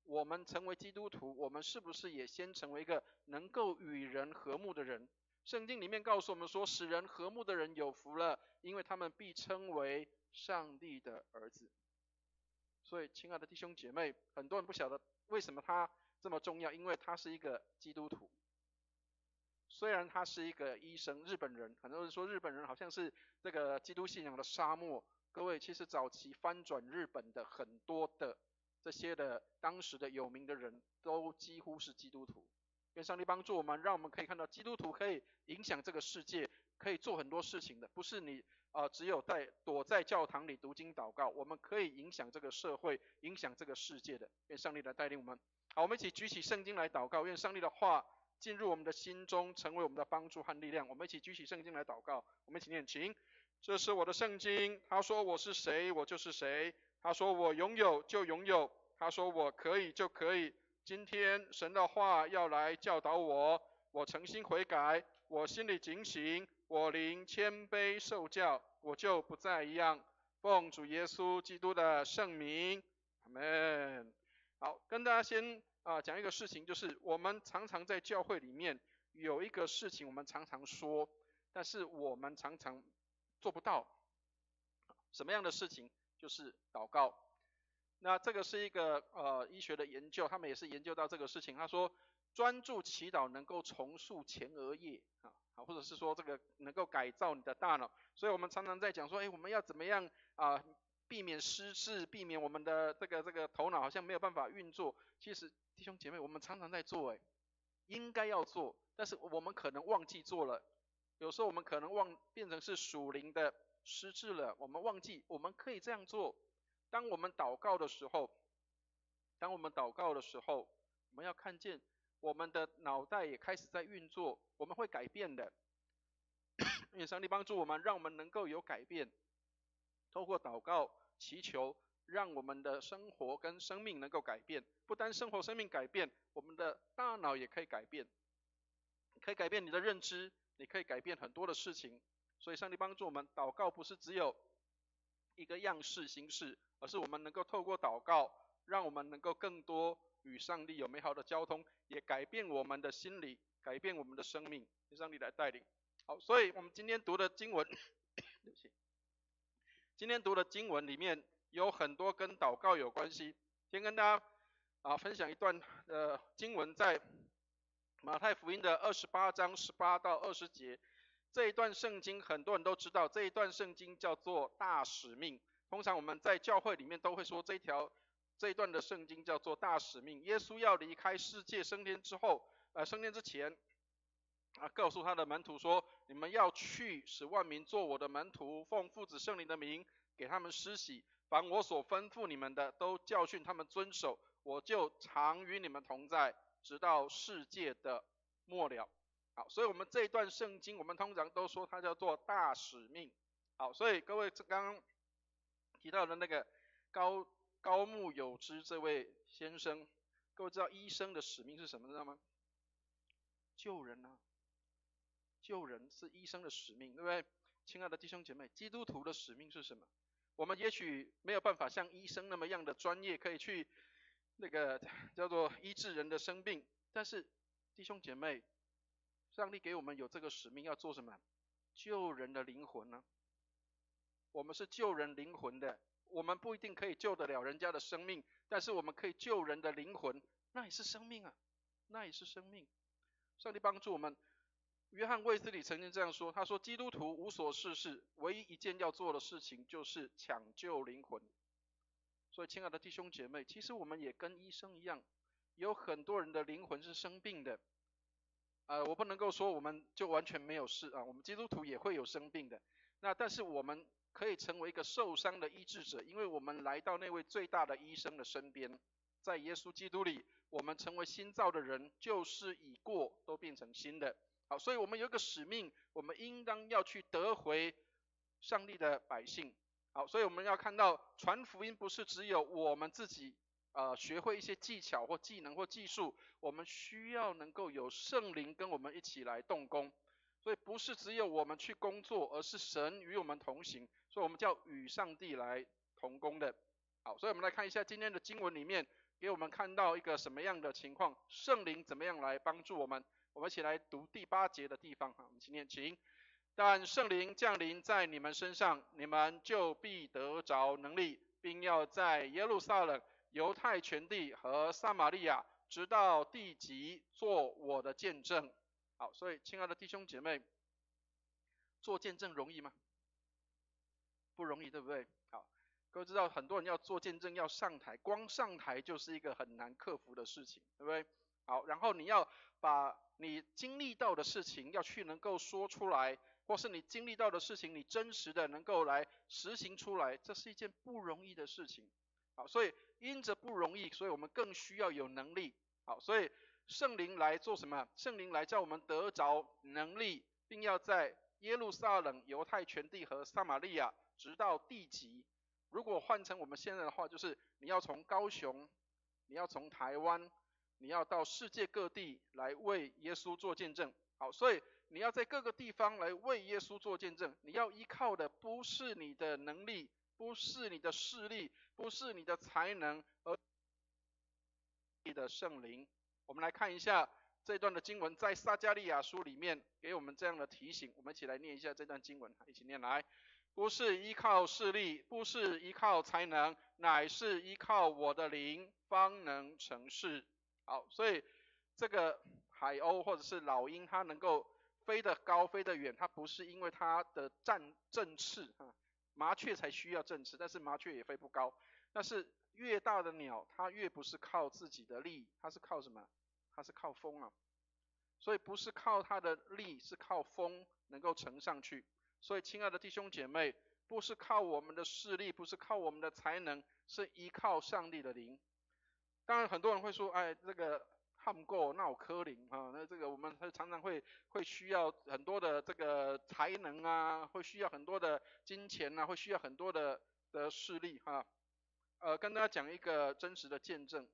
我们成为基督徒，我们是不是也先成为一个能够与人和睦的人？圣经里面告诉我们说，使人和睦的人有福了，因为他们必称为上帝的儿子。所以亲爱的弟兄姐妹，很多人不晓得为什么他这么重要，因为他是一个基督徒。虽然他是一个医生，日本人，很多人说日本人好像是这个基督信仰的沙漠。各位，其实早期翻转日本的很多的这些的当时的有名的人都几乎是基督徒。愿上帝帮助我们，让我们可以看到基督徒可以影响这个世界，可以做很多事情的，不是你只有躲在教堂里读经祷告，我们可以影响这个社会，影响这个世界的。愿上帝来带领我们。好，我们一起举起圣经来祷告，愿上帝的话进入我们的心中，成为我们的帮助和力量。我们一起举起圣经来祷告，我们一起念经。这是我的圣经，他说我是谁，我就是谁；他说我拥有就拥有，他说我可以就可以。今天神的话要来教导我，我诚心悔改，我心里警醒，我灵谦卑受教，我就不再一样。奉主耶稣基督的圣名，阿们。好，跟大家先讲一个事情，就是我们常常在教会里面有一个事情，我们常常说，但是我们常常做不到。什么样的事情？就是祷告。那这个是一个医学的研究，他们也是研究到这个事情。他说，专注祈祷能够重塑前额叶或者是说这个能够改造你的大脑。所以我们常常在讲说，我们要怎么样避免失智，避免我们的这个头脑好像没有办法运作。其实弟兄姐妹，我们常常在做，应该要做，但是我们可能忘记做了。有时候我们可能变成是属灵的失智了，我们忘记我们可以这样做。当我们祷告的时候，我们要看见我们的脑袋也开始在运作，我们会改变的。愿上帝帮助我们，让我们能够有改变。透过祷告祈求，让我们的生活跟生命能够改变。不单生活生命改变，我们的大脑也可以改变，可以改变你的认知，你可以改变很多的事情。所以上帝帮助我们，祷告不是只有一个样式形式，而是我们能够透过祷告，让我们能够更多与上帝有美好的交通，也改变我们的心理，改变我们的生命，由上帝来带领。好，所以我们今天读的经文对不起，今天读的经文里面有很多跟祷告有关系。先跟大家分享一段经文，在马太福音的28章18到20节。这一段圣经很多人都知道，这一段圣经叫做大使命。通常我们在教会里面都会说这一段的圣经叫做大使命。耶稣要离开世界升天之前告诉他的门徒说，你们要去，使万民做我的门徒，奉父子圣灵的名给他们施洗，凡我所吩咐你们的，都教训他们遵守，我就常与你们同在，直到世界的末了。好，所以我们这一段圣经，我们通常都说它叫做大使命。好，所以各位刚刚提到的那个高木有之这位先生，各位知道医生的使命是什么，知道吗？救人啊，救人是医生的使命，对不对？亲爱的弟兄姐妹，基督徒的使命是什么？我们也许没有办法像医生那么样的专业，可以去那个叫做医治人的生病，但是弟兄姐妹，上帝给我们有这个使命，要做什么？救人的灵魂呢？我们是救人灵魂的，我们不一定可以救得了人家的生命，但是我们可以救人的灵魂，那也是生命啊，那也是生命。上帝帮助我们。约翰卫斯理曾经这样说，他说基督徒无所事事，唯一一件要做的事情就是抢救灵魂。所以亲爱的弟兄姐妹，其实我们也跟医生一样，有很多人的灵魂是生病的。我不能够说我们就完全没有事我们基督徒也会有生病的。那但是我们可以成为一个受伤的医治者，因为我们来到那位最大的医生的身边，在耶稣基督里，我们成为新造的人，旧事已过，都变成新的。好，所以我们有一个使命，我们应当要去得回上帝的百姓。好，所以我们要看到传福音不是只有我们自己学会一些技巧或技能或技术，我们需要能够有圣灵跟我们一起来动工。所以不是只有我们去工作，而是神与我们同行，所以我们叫与上帝来同工的。好，所以我们来看一下今天的经文里面给我们看到一个什么样的情况，圣灵怎么样来帮助我们。我们一起来读第8节的地方。我们今天请，但圣灵降临在你们身上，你们就必得着能力，并要在耶路撒冷、犹太全地和撒玛利亚，直到地极，做我的见证。好，所以亲爱的弟兄姐妹，做见证容易吗？不容易，对不对？好，各位知道很多人要做见证要上台，光上台就是一个很难克服的事情，对不对？好，然后你要把你经历到的事情要去能够说出来，或是你经历到的事情你真实的能够来实行出来，这是一件不容易的事情。好，所以因着不容易，所以我们更需要有能力。好，所以圣灵来做什么？圣灵来叫我们得着能力，并要在耶路撒冷、犹太全地和撒玛利亚，直到地极。如果换成我们现在的话，就是你要从高雄，你要从台湾，你要到世界各地来为耶稣做见证。好，所以你要在各个地方来为耶稣做见证。你要依靠的不是你的能力，不是你的势力，不是你的才能，而你的圣灵。我们来看一下这段的经文，在撒迦利亚书里面给我们这样的提醒。我们一起来念一下这段经文，一起念来。不是依靠势力，不是依靠才能，乃是依靠我的灵，方能成事。好，所以这个海鸥或者是老鹰，它能够飞得高、飞得远，它不是因为它的振翅啊，麻雀才需要振翅，但是麻雀也飞不高。但是越大的鸟，它越不是靠自己的力，它是靠什么？它是靠风啊。所以不是靠它的力，是靠风能够乘上去。所以亲爱的弟兄姐妹，不是靠我们的势力，不是靠我们的才能，是依靠上帝的灵。当然很多人会说，哎，这个汉过那有可能啊，那这个我们常常会需要很多的这个才能啊，会需要很多的金钱啊，会需要很多的势力哈。跟大家讲一个真实的见证。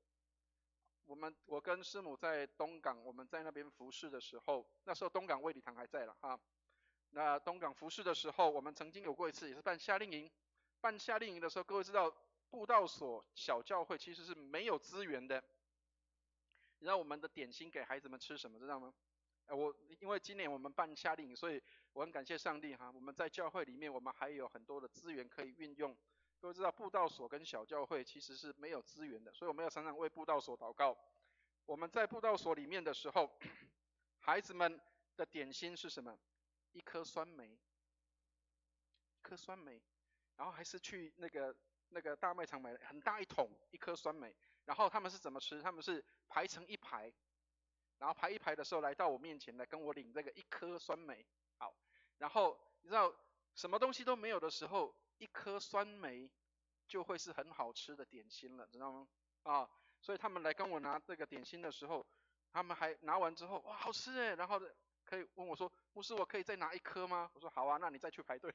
我跟师母在东港，我们在那边服侍的时候，那时候东港卫理堂还在了哈。那东港服侍的时候，我们曾经有过一次也是办夏令营。办夏令营的时候，各位知道布道所小教会其实是没有资源的。你知道我们的点心给孩子们吃什么，知道吗？因为今年我们办夏令营，所以我很感谢上帝哈。我们在教会里面，我们还有很多的资源可以运用。各位知道布道所跟小教会其实是没有资源的，所以我们要常常为布道所祷告。我们在布道所里面的时候，孩子们的点心是什么？一颗酸梅，然后还是去那个大卖场买了很大一桶一颗酸梅，然后他们是怎么吃？他们是排成一排，然后排一排的时候来到我面前来跟我领这个一颗酸梅。好，然后你知道什么东西都没有的时候，一颗酸梅就会是很好吃的点心了，知道吗？啊，所以他们来跟我拿这个点心的时候，他们还拿完之后，哇，好吃哎，然后可以问我说，牧师，我可以再拿一颗吗？我说好啊，那你再去排队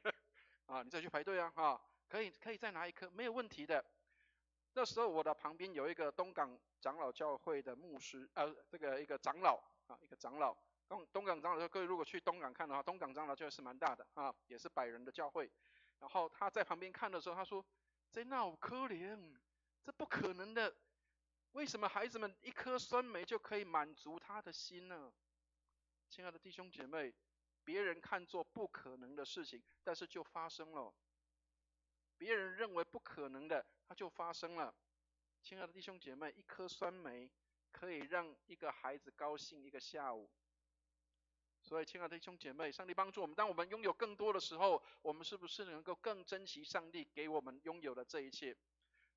啊，你再去排队啊，可以再拿一颗，没有问题的。那时候我的旁边有一个东港长老教会的牧师，这个一个长老啊，东港长老，各位如果去东港看的话，东港长老教会是蛮大的啊，也是100人的教会。然后他在旁边看的时候，他说：“这哪有可能？这不可能的。为什么孩子们一颗酸梅就可以满足他的心呢？”亲爱的弟兄姐妹，别人看作不可能的事情，但是就发生了。别人认为不可能的，它就发生了。亲爱的弟兄姐妹，一颗酸梅可以让一个孩子高兴一个下午。所以，亲爱的弟兄姐妹，上帝帮助我们。当我们拥有更多的时候，我们是不是能够更珍惜上帝给我们拥有的这一切？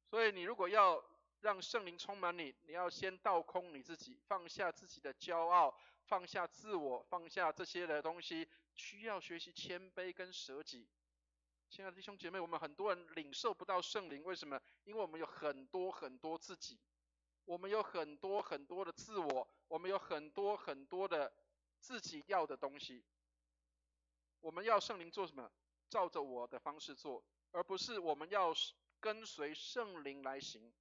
所以，你如果要让圣灵充满你，你要先倒空你自己，放下自己的骄傲，放下自我，放下这些的东西，需要学习谦卑跟舍己。亲爱的弟兄姐妹，我们很多人领受不到圣灵，为什么？因为我们有很多很多自己，我们有很多很多的自我，我们有很多很多的自己要的东西。我们要圣灵做什么？照着我的方式做，而不是我们要跟随圣灵来行。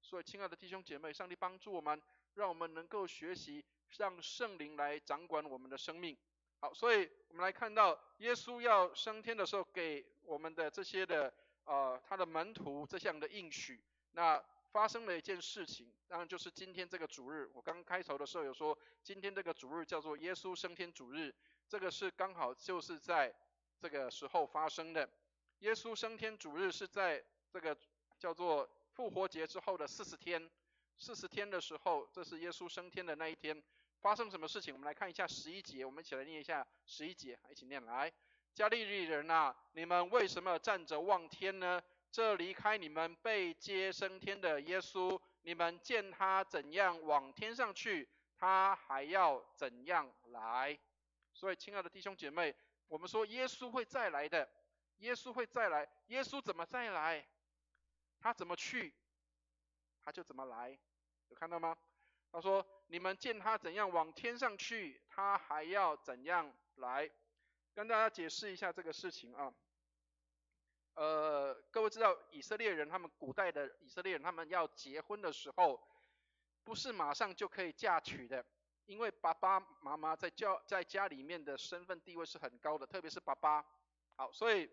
所以，亲爱的弟兄姐妹，上帝帮助我们，让我们能够学习让圣灵来掌管我们的生命。好，所以我们来看到耶稣要升天的时候，给我们的这些的他的门徒这项的应许。那发生了一件事情，当然就是今天这个主日。我刚开头的时候有说，今天这个主日叫做耶稣升天主日，这个是刚好就是在这个时候发生的。耶稣升天主日是在这个叫做复活节之后的40天，40天的时候，这是耶稣升天的那一天。发生什么事情？我们来看一下11节，我们一起来念一下11节，一起念来。加利利人啊，你们为什么站着望天呢？这离开你们被接升天的耶稣，你们见他怎样往天上去，他还要怎样来。所以，亲爱的弟兄姐妹，我们说耶稣会再来的，耶稣会再来。耶稣怎么再来？他怎么去，他就怎么来。有看到吗？他说：“你们见他怎样往天上去，他还要怎样来。”跟大家解释一下这个事情啊。各位知道以色列人，他们古代的以色列人，他们要结婚的时候，不是马上就可以嫁娶的，因为爸爸妈妈在家里面的身份地位是很高的，特别是爸爸。好，所以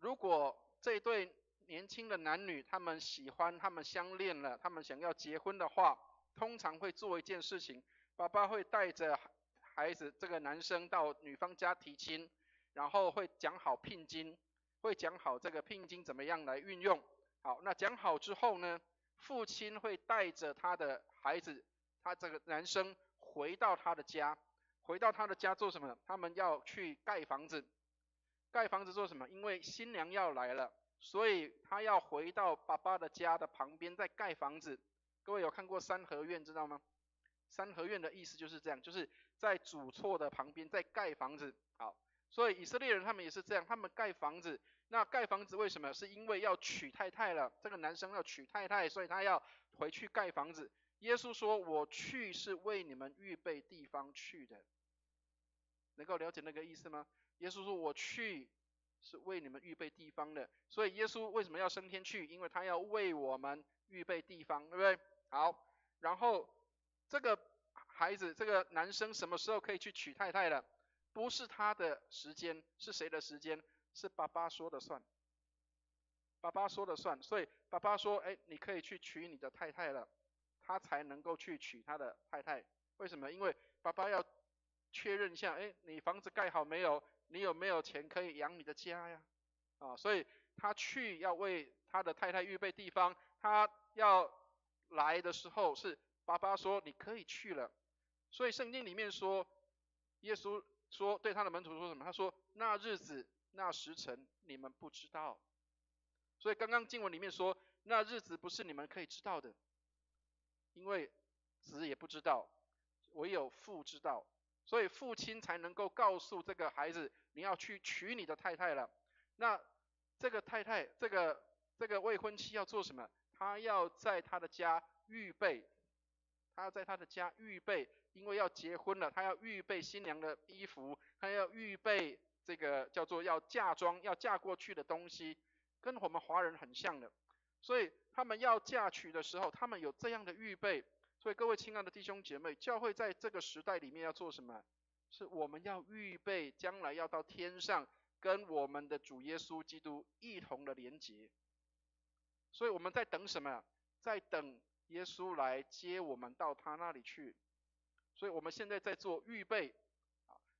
如果这一对年轻的男女他们喜欢，他们相恋了，他们想要结婚的话，通常会做一件事情，爸爸会带着孩子这个男生到女方家提亲，然后会讲好聘金，会讲好这个聘金怎么样来运用。好，那讲好之后呢，父亲会带着他的孩子，他这个男生回到他的家，回到他的家做什么？他们要去盖房子。盖房子做什么？因为新娘要来了，所以他要回到爸爸的家的旁边再盖房子。各位有看过三合院知道吗？三合院的意思就是这样，就是在主厝的旁边再盖房子。好，所以以色列人他们也是这样，他们盖房子。那盖房子为什么？是因为要娶太太了，这个男生要娶太太，所以他要回去盖房子。耶稣说：“我去是为你们预备地方去的。”能够了解那个意思吗？耶稣说：“我去是为你们预备地方的。”所以耶稣为什么要升天去？因为他要为我们预备地方，对不对？好，然后这个孩子，这个男生什么时候可以去娶太太了？不是他的时间，是谁的时间？是爸爸说的算。爸爸说的算，所以爸爸说：“哎，你可以去娶你的太太了。”他才能够去娶他的太太。为什么？因为爸爸要确认一下，哎，你房子盖好没有？你有没有钱可以养你的家呀？所以他去要为他的太太预备地方。他要来的时候是爸爸说你可以去了。所以圣经里面说，耶稣说对他的门徒说什么？他说那日子那时辰你们不知道。所以刚刚经文里面说那日子不是你们可以知道的，因为子也不知道，唯有父知道。所以父亲才能够告诉这个孩子，你要去娶你的太太了。那这个太太，这个未婚妻要做什么？她要在她的家预备，她要在她的家预备，因为要结婚了，她要预备新娘的衣服，她要预备这个叫做要嫁妆，要嫁过去的东西，跟我们华人很像的。所以他们要嫁娶的时候，他们有这样的预备。所以各位亲爱的弟兄姐妹，教会在这个时代里面要做什么？是我们要预备将来要到天上跟我们的主耶稣基督一同的连结。所以我们在等什么？在等耶稣来接我们到他那里去。所以我们现在在做预备。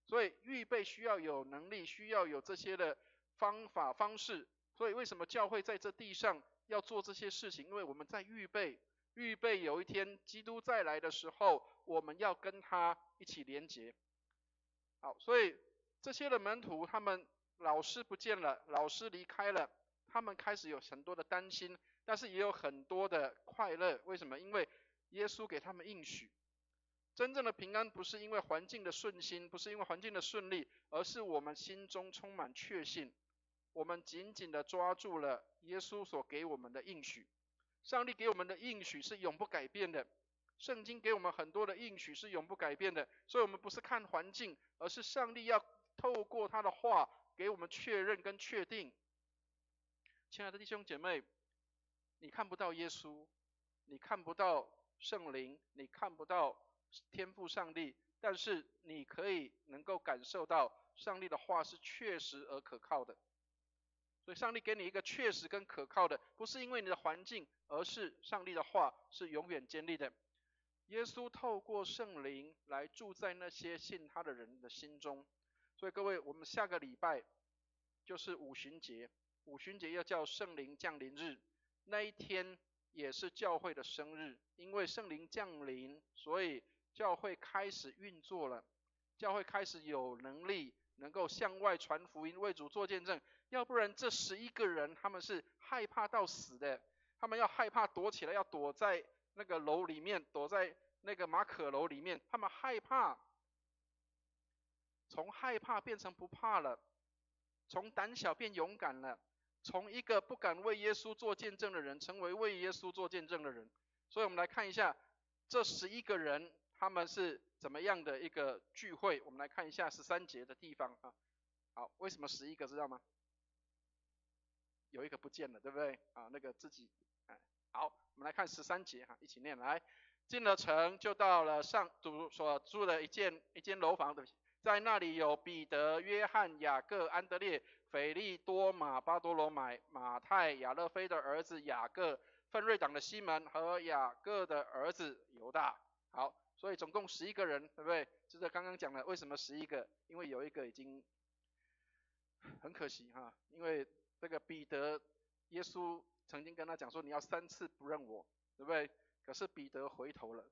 所以预备需要有能力，需要有这些的方法方式。所以为什么教会在这地上要做这些事情？因为我们在预备有一天基督再来的时候，我们要跟他一起连结。好，所以这些的门徒，他们老师不见了，老师离开了，他们开始有很多的担心，但是也有很多的快乐。为什么？因为耶稣给他们应许。真正的平安不是因为环境的顺心，不是因为环境的顺利，而是我们心中充满确信，我们紧紧的抓住了耶稣所给我们的应许。上帝给我们的应许是永不改变的，圣经给我们很多的应许是永不改变的。所以我们不是看环境，而是上帝要透过他的话给我们确认跟确定。亲爱的弟兄姐妹，你看不到耶稣，你看不到圣灵，你看不到天父上帝，但是你可以能够感受到上帝的话是确实而可靠的。所以上帝给你一个确实跟可靠的，不是因为你的环境，而是上帝的话是永远坚立的。耶稣透过圣灵来住在那些信他的人的心中。所以各位，我们下个礼拜就是五旬节，五旬节又叫圣灵降临日，那一天也是教会的生日。因为圣灵降临，所以教会开始运作了，教会开始有能力能够向外传福音，为主做见证。要不然这11个人他们是害怕到死的，他们要害怕躲起来，要躲在那个楼里面，躲在那个马可楼里面，他们害怕，从害怕变成不怕了，从胆小变勇敢了，从一个不敢为耶稣做见证的人成为为耶稣做见证的人。所以我们来看一下这11个人他们是怎么样的一个聚会。我们来看一下13节的地方。好，为什么11个知道吗？有一个不见了，对不对？那个自己好，我们来看13节一起念来。进了城，就到了上主所住的一间楼房的，在那里有彼得、约翰、雅各、安德烈、腓力、多马、巴多罗买、马太、亚勒菲的儿子雅各、奋锐党的西门和雅各的儿子犹大。好，所以总共11个人，对不对？就是刚刚讲的，为什么11个？因为有一个已经很可惜哈，因为这个彼得，耶稣曾经跟他讲说，你要3次不认我，对不对？可是彼得回头了。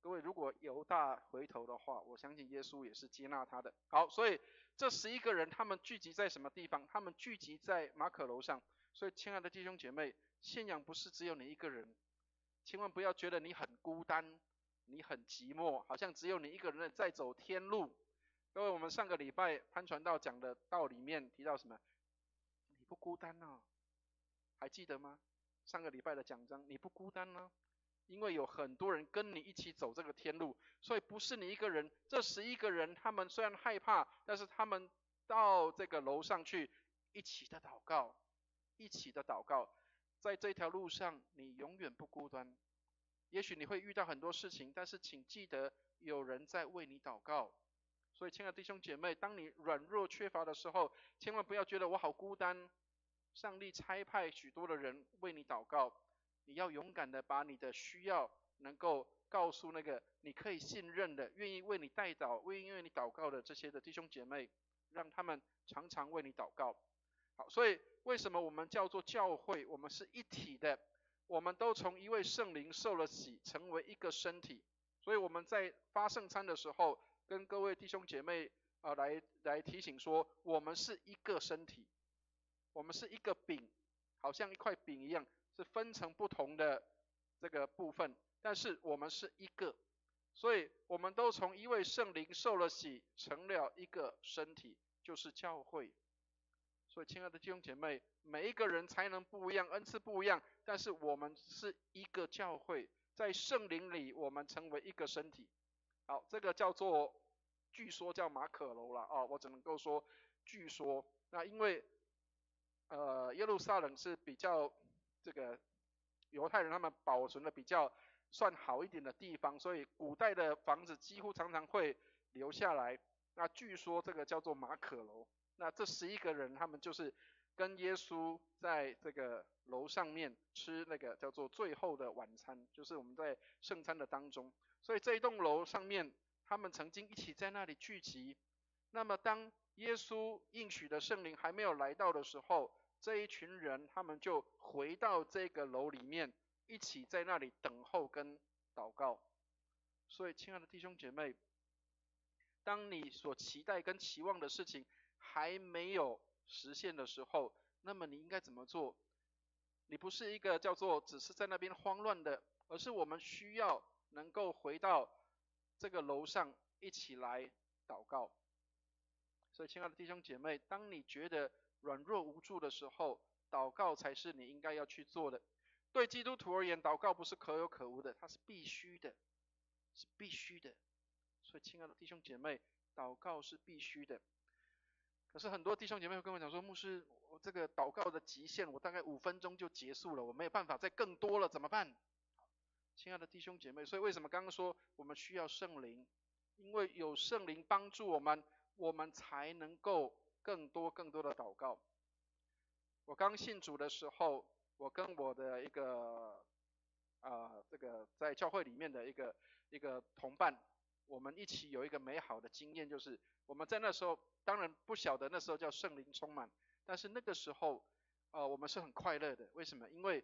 各位，如果犹大回头的话，我相信耶稣也是接纳他的。好，所以这11个人他们聚集在什么地方？他们聚集在马可楼上。所以，亲爱的弟兄姐妹，信仰不是只有你一个人，千万不要觉得你很孤单，你很寂寞，好像只有你一个人在走天路。各位，我们上个礼拜潘传道讲的道里面提到什么？你不孤单啊，还记得吗？上个礼拜的讲章，你不孤单啊，因为有很多人跟你一起走这个天路，所以不是你一个人。这11个人，他们虽然害怕，但是他们到这个楼上去，一起的祷告，一起的祷告。在这条路上，你永远不孤单。也许你会遇到很多事情，但是请记得有人在为你祷告。所以，亲爱的弟兄姐妹，当你软弱缺乏的时候，千万不要觉得我好孤单。上帝差派许多的人为你祷告，你要勇敢的把你的需要能够告诉那个你可以信任的、愿意为你代祷、愿意为你祷告的这些的弟兄姐妹，让他们常常为你祷告。好，所以为什么我们叫做教会？我们是一体的，我们都从一位圣灵受了洗，成为一个身体。所以我们在发圣餐的时候，跟各位弟兄姐妹来提醒说，我们是一个身体，我们是一个饼，好像一块饼一样，是分成不同的这个部分，但是我们是一个，所以我们都从一位圣灵受了洗，成了一个身体，就是教会。所以，亲爱的弟兄姐妹，每一个人才能不一样，恩赐不一样，但是我们是一个教会，在圣灵里，我们成为一个身体。好，这个叫做据说叫马可楼了啊，我只能够说据说。那因为耶路撒冷是比较这个犹太人他们保存的比较算好一点的地方，所以古代的房子几乎常常会留下来。那据说这个叫做马可楼。那这11个人他们就是跟耶稣在这个楼上面吃那个叫做最后的晚餐，就是我们在圣餐的当中。所以这一栋楼上面，他们曾经一起在那里聚集。那么当耶稣应许的圣灵还没有来到的时候，这一群人他们就回到这个楼里面，一起在那里等候跟祷告。所以，亲爱的弟兄姐妹，当你所期待跟期望的事情还没有实现的时候，那么你应该怎么做？你不是一个叫做只是在那边慌乱的，而是我们需要能够回到这个楼上一起来祷告。所以，亲爱的弟兄姐妹，当你觉得软弱无助的时候，祷告才是你应该要去做的。对基督徒而言，祷告不是可有可无的，它是必须的，是必须的。所以，亲爱的弟兄姐妹，祷告是必须的。可是很多弟兄姐妹会跟我讲说，牧师，我这个祷告的极限，我大概5分钟就结束了，我没有办法再更多了，怎么办？亲爱的弟兄姐妹，所以为什么刚刚说我们需要圣灵？因为有圣灵帮助我们，我们才能够更多的祷告。我刚信主的时候，我跟我的一个这个在教会里面的一个同伴，我们一起有一个美好的经验，就是我们在那时候当然不晓得那时候叫圣灵充满，但是那个时候我们是很快乐的。为什么？因为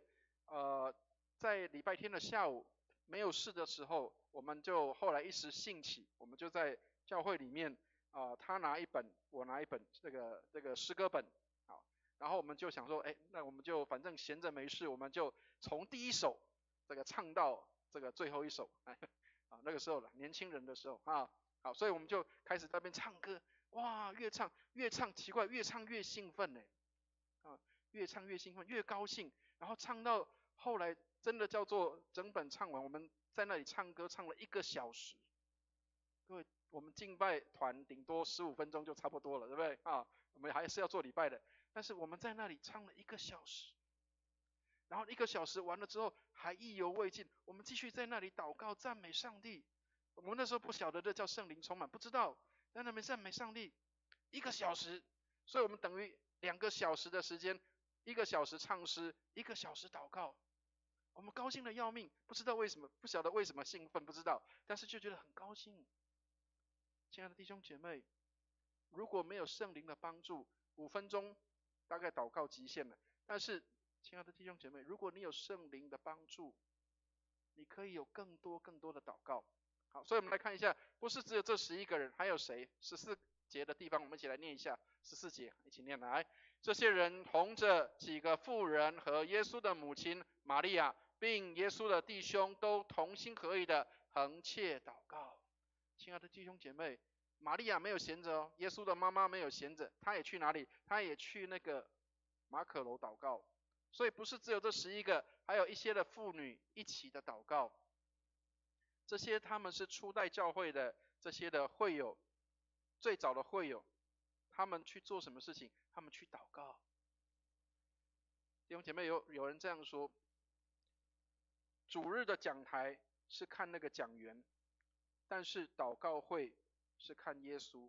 在礼拜天的下午没有事的时候，我们就后来一时兴起，我们就在教会里面他拿一本，我拿一本这个诗歌本，好，然后我们就想说，哎，那我们就反正闲着没事，我们就从第一首这个唱到这个最后一首，那个时候了，年轻人的时候啊，好，所以我们就开始在那边唱歌，哇，越唱奇怪，越唱越兴奋呢，越唱越兴奋，越高兴，然后唱到后来真的叫做整本唱完，我们在那里唱歌唱了1个小时。各位，我们敬拜团顶多15分钟就差不多了，对不对啊？我们还是要做礼拜的，但是我们在那里唱了1个小时。然后1个小时完了之后还意犹未尽，我们继续在那里祷告赞美上帝。我们那时候不晓得这叫圣灵充满，不知道在那边赞美上帝1个小时，所以我们等于2个小时的时间，1个小时唱诗，1个小时祷告。我们高兴的要命，不知道为什么，不晓得为什么兴奋，不知道，但是就觉得很高兴。亲爱的弟兄姐妹，如果没有圣灵的帮助，5分钟大概祷告极限了。但是，亲爱的弟兄姐妹，如果你有圣灵的帮助，你可以有更多的祷告。好，所以我们来看一下，不是只有这11个人，还有谁？14节的地方，我们一起来念一下14节，一起念来。这些人同着几个妇人和耶稣的母亲玛利亚，并耶稣的弟兄，都同心合意的恒切祷告。亲爱的弟兄姐妹，玛利亚没有闲着哦，耶稣的妈妈没有闲着，她也去哪里？她也去那个马可楼祷告。所以不是只有这11个，还有一些的妇女一起的祷告。这些他们是初代教会的这些的会友，最早的会友，他们去做什么事情？他们去祷告。弟兄姐妹，有人这样说，主日的讲台是看那个讲员，但是祷告会是看耶稣。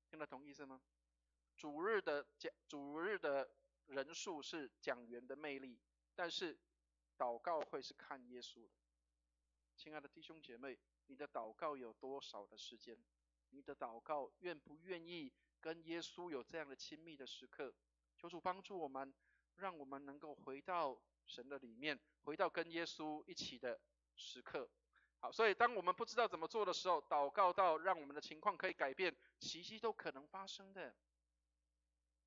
听得懂意思吗？主日的人数是讲员的魅力，但是祷告会是看耶稣的。亲爱的弟兄姐妹，你的祷告有多少的时间？你的祷告愿不愿意跟耶稣有这样的亲密的时刻？求主帮助我们，让我们能够回到神的里面，回到跟耶稣一起的时刻。好，所以当我们不知道怎么做的时候，祷告到让我们的情况可以改变，奇迹都可能发生的。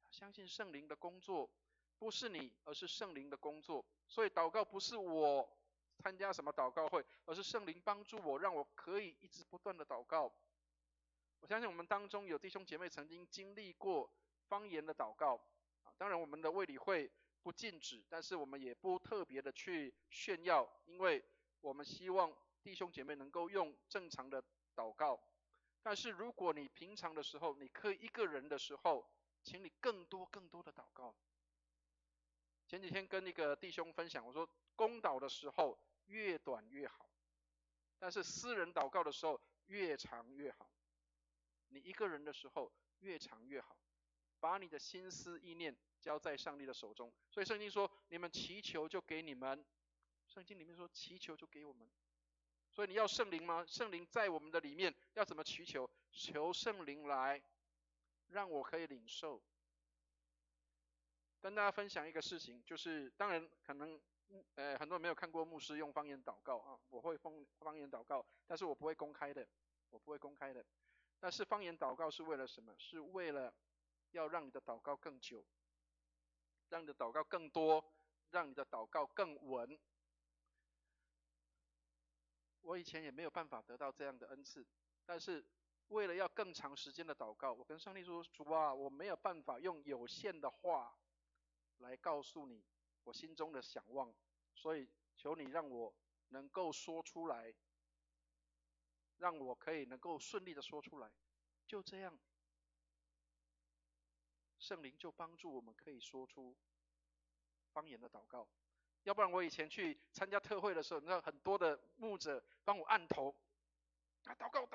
相信圣灵的工作，不是你，而是圣灵的工作。所以祷告不是我参加什么祷告会，而是圣灵帮助我，让我可以一直不断的祷告。我相信我们当中有弟兄姐妹曾经经历过方言的祷告，当然我们的卫理会不禁止，但是我们也不特别的去炫耀，因为我们希望弟兄姐妹能够用正常的祷告。但是如果你平常的时候，你可以一个人的时候，请你更多的祷告。前几天跟一个弟兄分享，我说公祷的时候越短越好，但是私人祷告的时候越长越好。你一个人的时候越长越好，把你的心思意念交在上帝的手中。所以圣经说，你们祈求就给你们。圣经里面说祈求就给我们。所以你要圣灵吗？圣灵在我们的里面，要怎么祈求？求圣灵来让我可以领受。跟大家分享一个事情，就是当然可能很多人没有看过牧师用方言祷告啊，我会方言祷告，但是我不会公开的，但是方言祷告是为了什么？是为了要让你的祷告更久，让你的祷告更多，让你的祷告更稳。我以前也没有办法得到这样的恩赐，但是为了要更长时间的祷告，我跟上帝说，主啊，我没有办法用有限的话来告诉你我心中的想望，所以求你让我能够说出来，让我可以能够顺利的说出来。就这样，圣灵就帮助我们可以说出方言的祷告。要不然我以前去参加特会的时候，你知道很多的牧者帮我按头，祷告，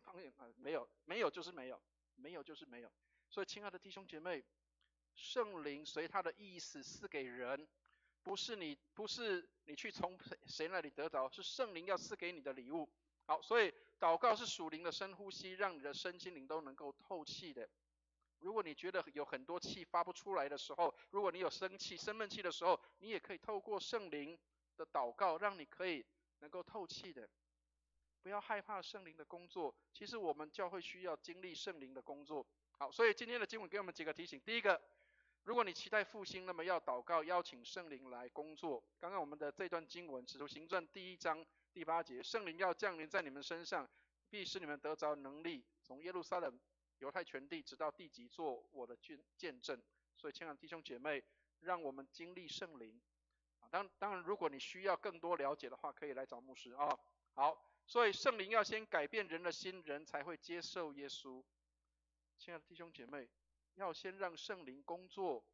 方言没有就是没有，没有就是没有。所以亲爱的弟兄姐妹，圣灵随他的意思赐给人，不是你去从谁那里得着，是圣灵要赐给你的礼物。好，所以祷告是属灵的深呼吸，让你的身心灵都能够透气的。如果你觉得有很多气发不出来的时候，如果你有生闷气的时候，你也可以透过圣灵的祷告，让你可以能够透气的。不要害怕圣灵的工作，其实我们教会需要经历圣灵的工作。好，所以今天的经文给我们几个提醒。第一个，如果你期待复兴，那么要祷告，邀请圣灵来工作。刚刚我们的这段经文，使徒行传1章第8节，圣灵要降临在你们身上，必使你们得着能力，从耶路撒冷、犹太全地直到地极做我的见证。所以亲爱的弟兄姐妹，让我们经历圣灵。当然如果你需要更多了解的话，可以来找牧师啊。好，所以圣灵要先改变人的心，人才会接受耶稣。亲爱的弟兄姐妹，要先让圣灵工作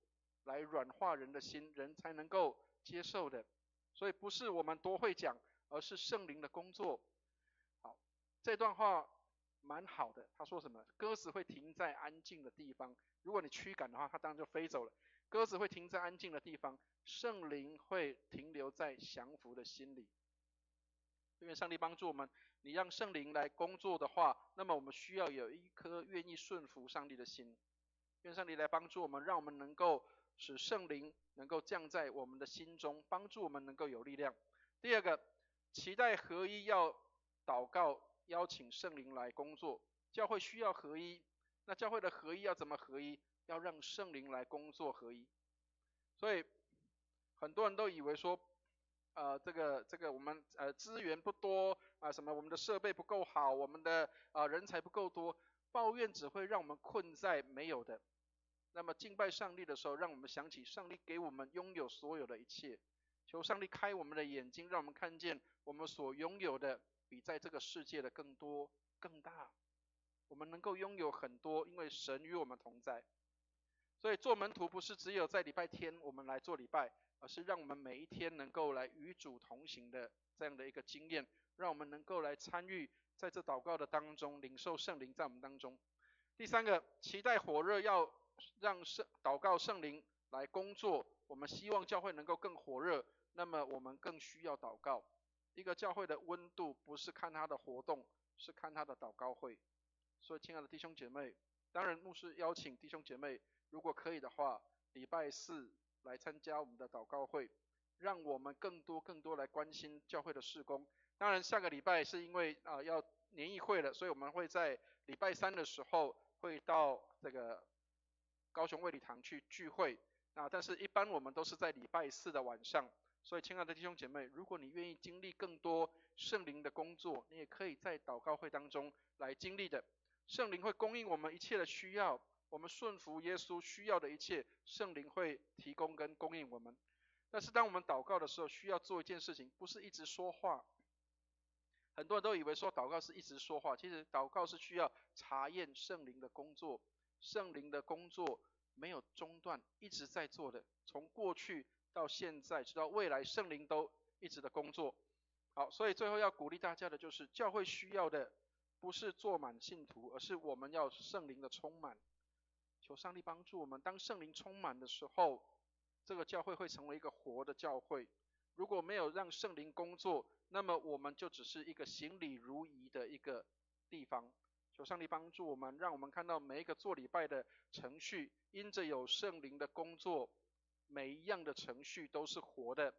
来软化人的心，人才能够接受的。所以不是我们多会讲，而是圣灵的工作。好，这段话蛮好的。他说什么？鸽子会停在安静的地方，如果你驱赶的话，它当然就飞走了。鸽子会停在安静的地方，圣灵会停留在降服的心里。因为上帝帮助我们，你让圣灵来工作的话，那么我们需要有一颗愿意顺服上帝的心。愿上帝来帮助我们，让我们能够使圣灵能够降在我们的心中，帮助我们能够有力量。第二个，期待合一，要祷告，邀请圣灵来工作。教会需要合一，那教会的合一要怎么合一？要让圣灵来工作合一。所以很多人都以为说，这个我们资源不多什么我们的设备不够好，我们的人才不够多，抱怨只会让我们困在没有的。那么敬拜上帝的时候，让我们想起上帝给我们拥有所有的一切，求上帝开我们的眼睛，让我们看见我们所拥有的比在这个世界的更多更大。我们能够拥有很多，因为神与我们同在。所以做门徒不是只有在礼拜天我们来做礼拜，而是让我们每一天能够来与主同行的这样的一个经验，让我们能够来参与在这祷告的当中，领受圣灵在我们当中。第三个，期待火热，要让祷告圣灵来工作。我们希望教会能够更火热，那么我们更需要祷告。一个教会的温度不是看它的活动，是看它的祷告会。所以亲爱的弟兄姐妹，当然牧师邀请弟兄姐妹，如果可以的话，礼拜四来参加我们的祷告会，让我们更多来关心教会的事工。当然下个礼拜是因为要年议会了，所以我们会在礼拜三的时候会到这个高雄卫理堂去聚会。但是一般我们都是在礼拜四的晚上。所以亲爱的弟兄姐妹，如果你愿意经历更多圣灵的工作，你也可以在祷告会当中来经历的。圣灵会供应我们一切的需要，我们顺服耶稣需要的一切，圣灵会提供跟供应我们。但是当我们祷告的时候，需要做一件事情，不是一直说话。很多人都以为说祷告是一直说话，其实祷告是需要查验圣灵的工作。圣灵的工作没有中断，一直在做的，从过去到现在直到未来，圣灵都一直的工作。好，所以最后要鼓励大家的就是，教会需要的不是坐满信徒，而是我们要圣灵的充满。求上帝帮助我们，当圣灵充满的时候，这个教会会成为一个活的教会。如果没有让圣灵工作，那么我们就只是一个行礼如仪的一个地方。求上帝帮助我们，让我们看到每一个做礼拜的程序，因着有圣灵的工作，每一样的程序都是活的，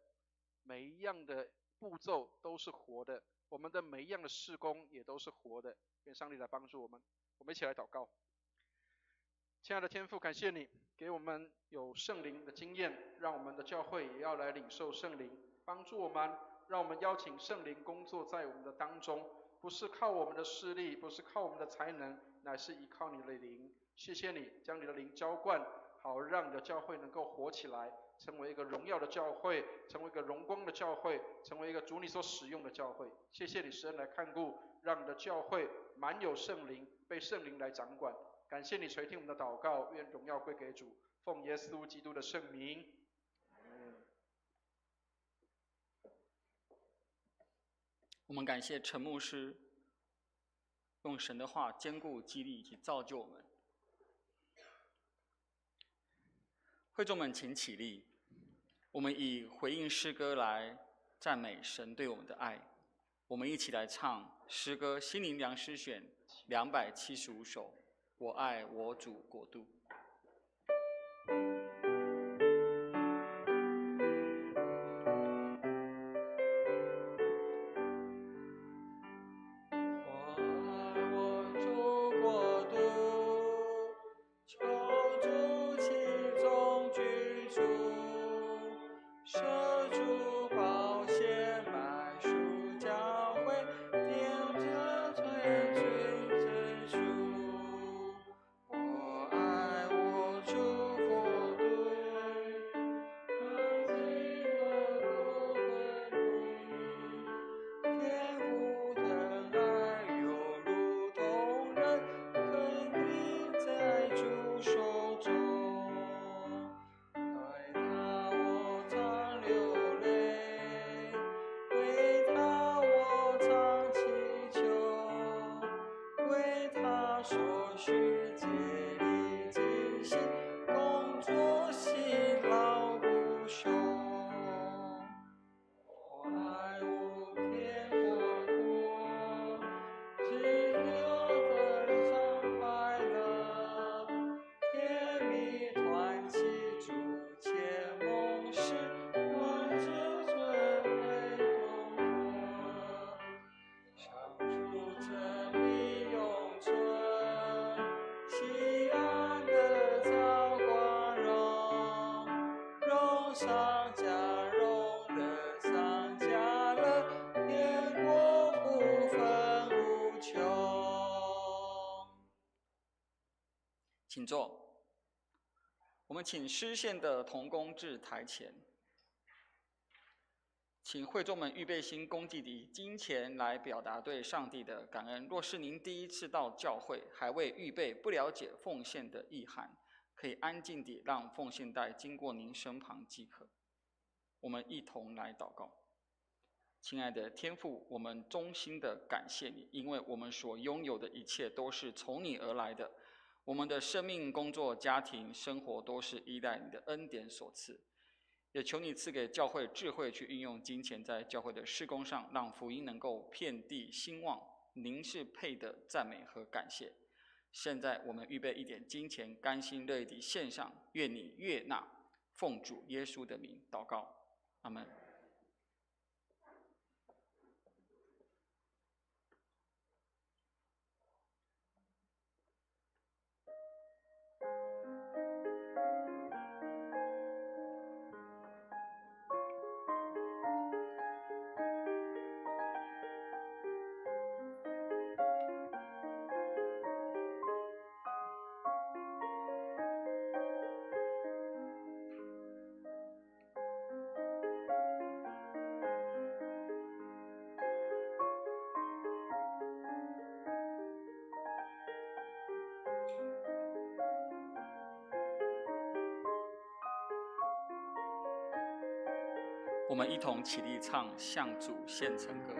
每一样的步骤都是活的，我们的每一样的事工也都是活的。愿上帝来帮助我们，我们一起来祷告。亲爱的天父，感谢你给我们有圣灵的经验，让我们的教会也要来领受圣灵，帮助我们，让我们邀请圣灵工作在我们的当中，不是靠我们的势力，不是靠我们的才能，乃是依靠你的灵。谢谢你将你的灵浇灌，好让你的教会能够活起来，成为一个荣耀的教会，成为一个荣光的教会，成为一个主你所使用的教会。谢谢你施恩来看顾，让你的教会满有圣灵，被圣灵来掌管。感谢你垂听我们的祷告，愿荣耀归给主，奉耶稣基督的圣名。我们感谢陈牧师用神的话坚固、激励以及造就我们。会众们请起立，我们以回应诗歌来赞美神对我们的爱。我们一起来唱诗歌《心灵粮诗选》275首，我爱我主国度。我爱请坐。我们请诗献的同工至台前，请会众们预备心，恭敬地以金钱来表达对上帝的感恩。若是您第一次到教会，还未预备，不了解奉献的意涵，可以安静地让奉献袋经过您身旁即可。我们一同来祷告。亲爱的天父，我们衷心的感谢你，因为我们所拥有的一切都是从你而来的。我们的生命、工作、家庭、生活都是依赖你的恩典所赐。也求你赐给教会智慧，去运用金钱在教会的事工上，让福音能够遍地兴旺。您是配的赞美和感谢。现在我们预备一点金钱，甘心乐意地献上，愿你悦纳。奉主耶稣的名祷告，阿们。我们一同起立唱《向主献称歌》。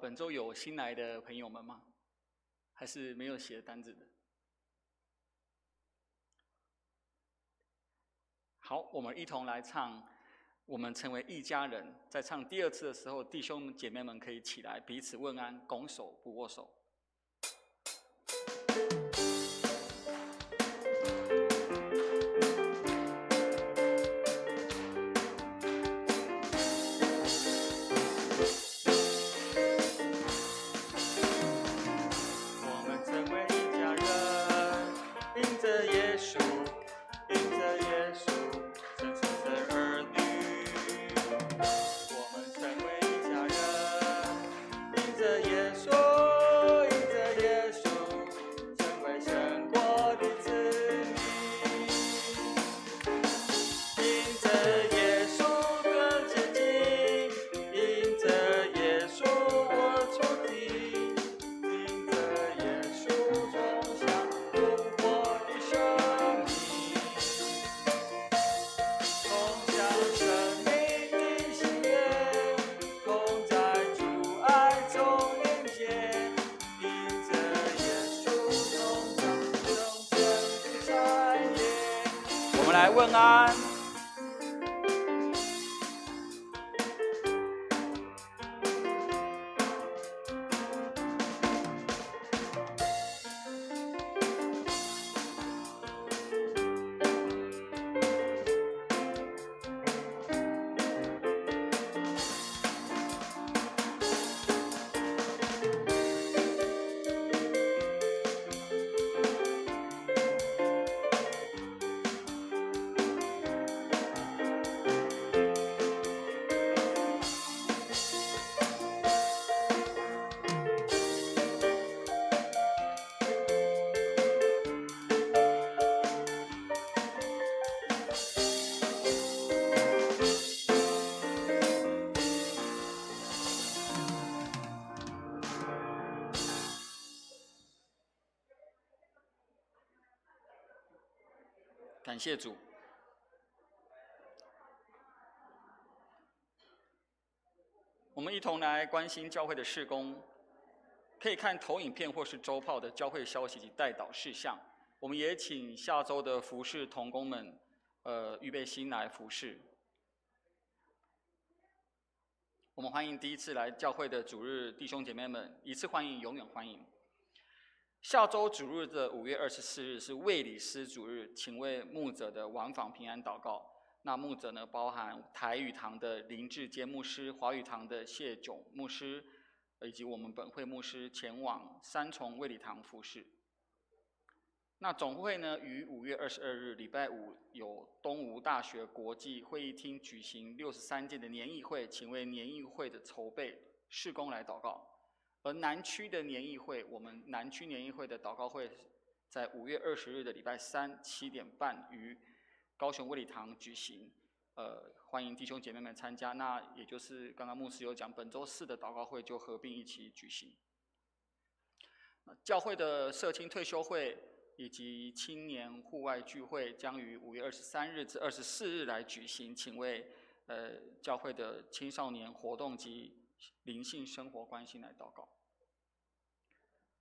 本周有新来的朋友们吗？还是没有写单子的？好，我们一同来唱《我们成为一家人》。在唱第二次的时候，弟兄姐妹们可以起来彼此问安，拱手不握手。来问安。感谢主。我们一同来关心教会的事工。可以看投影片或是周报的教会消息及代祷事项。我们也请下周的服事同工们，预备心来服事。我们欢迎第一次来教会的主日弟兄姐妹们，一次欢迎，永远欢迎。下周主日的5月24日是卫理司主日，请为牧者的往返平安祷告。那牧者呢，包含台语堂的林志坚牧师、华语堂的谢炯牧师，以及我们本会牧师前往三重卫理堂服事。那总会呢，于5月22日礼拜五有东吴大学国际会议厅举行63届的年议会，请为年议会的筹备事工来祷告。而南区的年议会，我们南区年议会的祷告会在5月20日的礼拜三7点半于高雄卫理堂举行，欢迎弟兄姐妹们参加。那也就是刚刚牧师有讲，本周四的祷告会就合并一起举行。教会的社青退休会以及青年户外聚会将于5月23日至24日来举行，请为教会的青少年活动及灵性生活关心来祷告。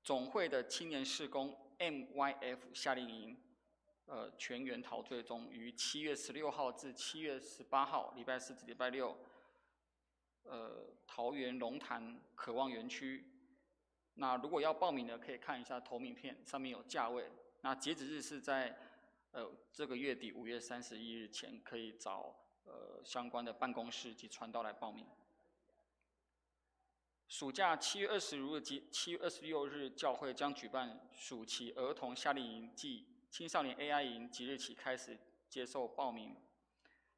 总会的青年事工 MYF 夏令营，全员陶醉中，于7月16号至7月18号，礼拜四至礼拜六，桃园龙潭渴望园区。那如果要报名的，可以看一下投名片，上面有价位。那截止日是在这个月底5月31日前，可以找相关的办公室及传道来报名。暑假7月20日及7月26日，教会将举办暑期儿童夏令营暨青少年 AI 营，即日起开始接受报名。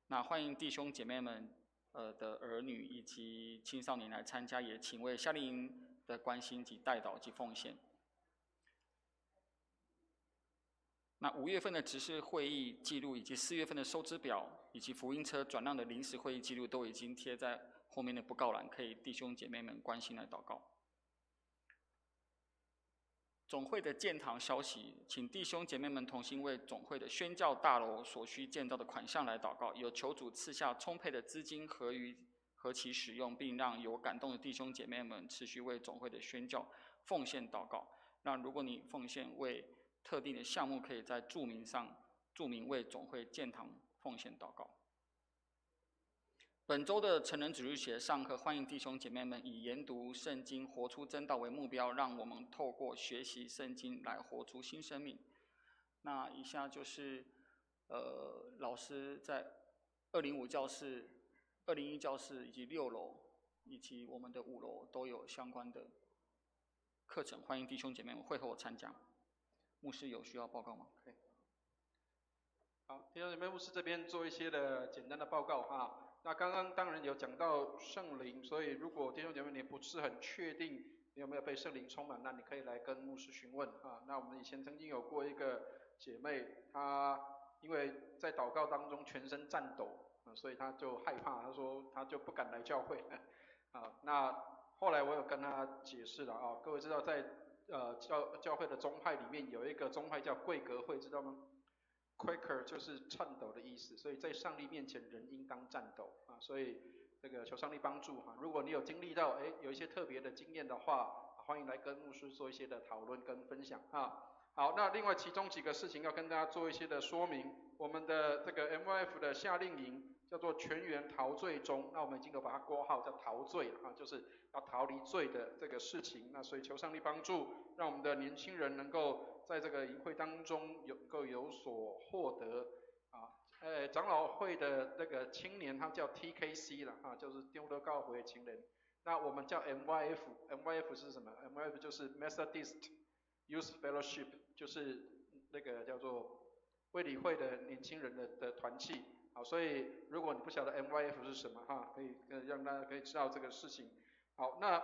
那欢迎弟兄姐妹们的儿女以及青少年来参加，也请为夏令营的关心及代祷及奉献。那5月份的执事会议记录，以及4月份的收支表，以及福音车转让的临时会议记录，都已经贴在后面的布告栏，可以弟兄姐妹们关心来祷告。总会的建堂消息，请弟兄姐妹们同心为总会的宣教大楼所需建造的款项来祷告，有求主赐下充沛的资金何其使用，并让有感动的弟兄姐妹们持续为总会的宣教奉献祷告。那如果你奉献为特定的项目，可以在注明上注明为总会建堂奉献祷告。本周的成人主日学上课，欢迎弟兄姐妹们以研读圣经、活出真道为目标，让我们透过学习圣经来活出新生命。那以下就是老师在205教室、201教室以及6楼以及我们的5楼都有相关的课程，欢迎弟兄姐妹们会后参加。牧师有需要报告吗？可以。好，弟兄姐妹，牧师这边做一些的简单的报告哈。那刚刚当然有讲到圣灵，所以如果弟兄姐妹你不是很确定你有没有被圣灵充满，那你可以来跟牧师询问啊。那我们以前曾经有过一个姐妹，她因为在祷告当中全身颤抖所以她就害怕，她说她就不敢来教会啊。那后来我有跟她解释了啊，各位知道在教会的宗派里面有一个宗派叫贵格会，知道吗？Quaker 就是颤抖的意思，所以在上帝面前人应当颤抖啊，所以这个求上帝帮助哈。如果你有经历到有一些特别的经验的话，欢迎来跟牧师做一些的讨论跟分享啊。好，那另外其中几个事情要跟大家做一些的说明。我们的这个 MYF 的夏令营叫做全员陶醉中，那我们已经有把它括号叫陶醉啊，就是要逃离罪的这个事情。那所以求上帝帮助，让我们的年轻人能够在这个营会当中能够有所获得啊。长老会的那个青年他叫 TKC 啦啊，就是丢得高回青年。那我们叫 MYF 是什么 ？MYF 就是 Methodist Youth Fellowship， 就是那个叫做卫理会的年轻人的团契。好，所以如果你不晓得 MYF 是什么哈，可以让大家可以知道这个事情。好，那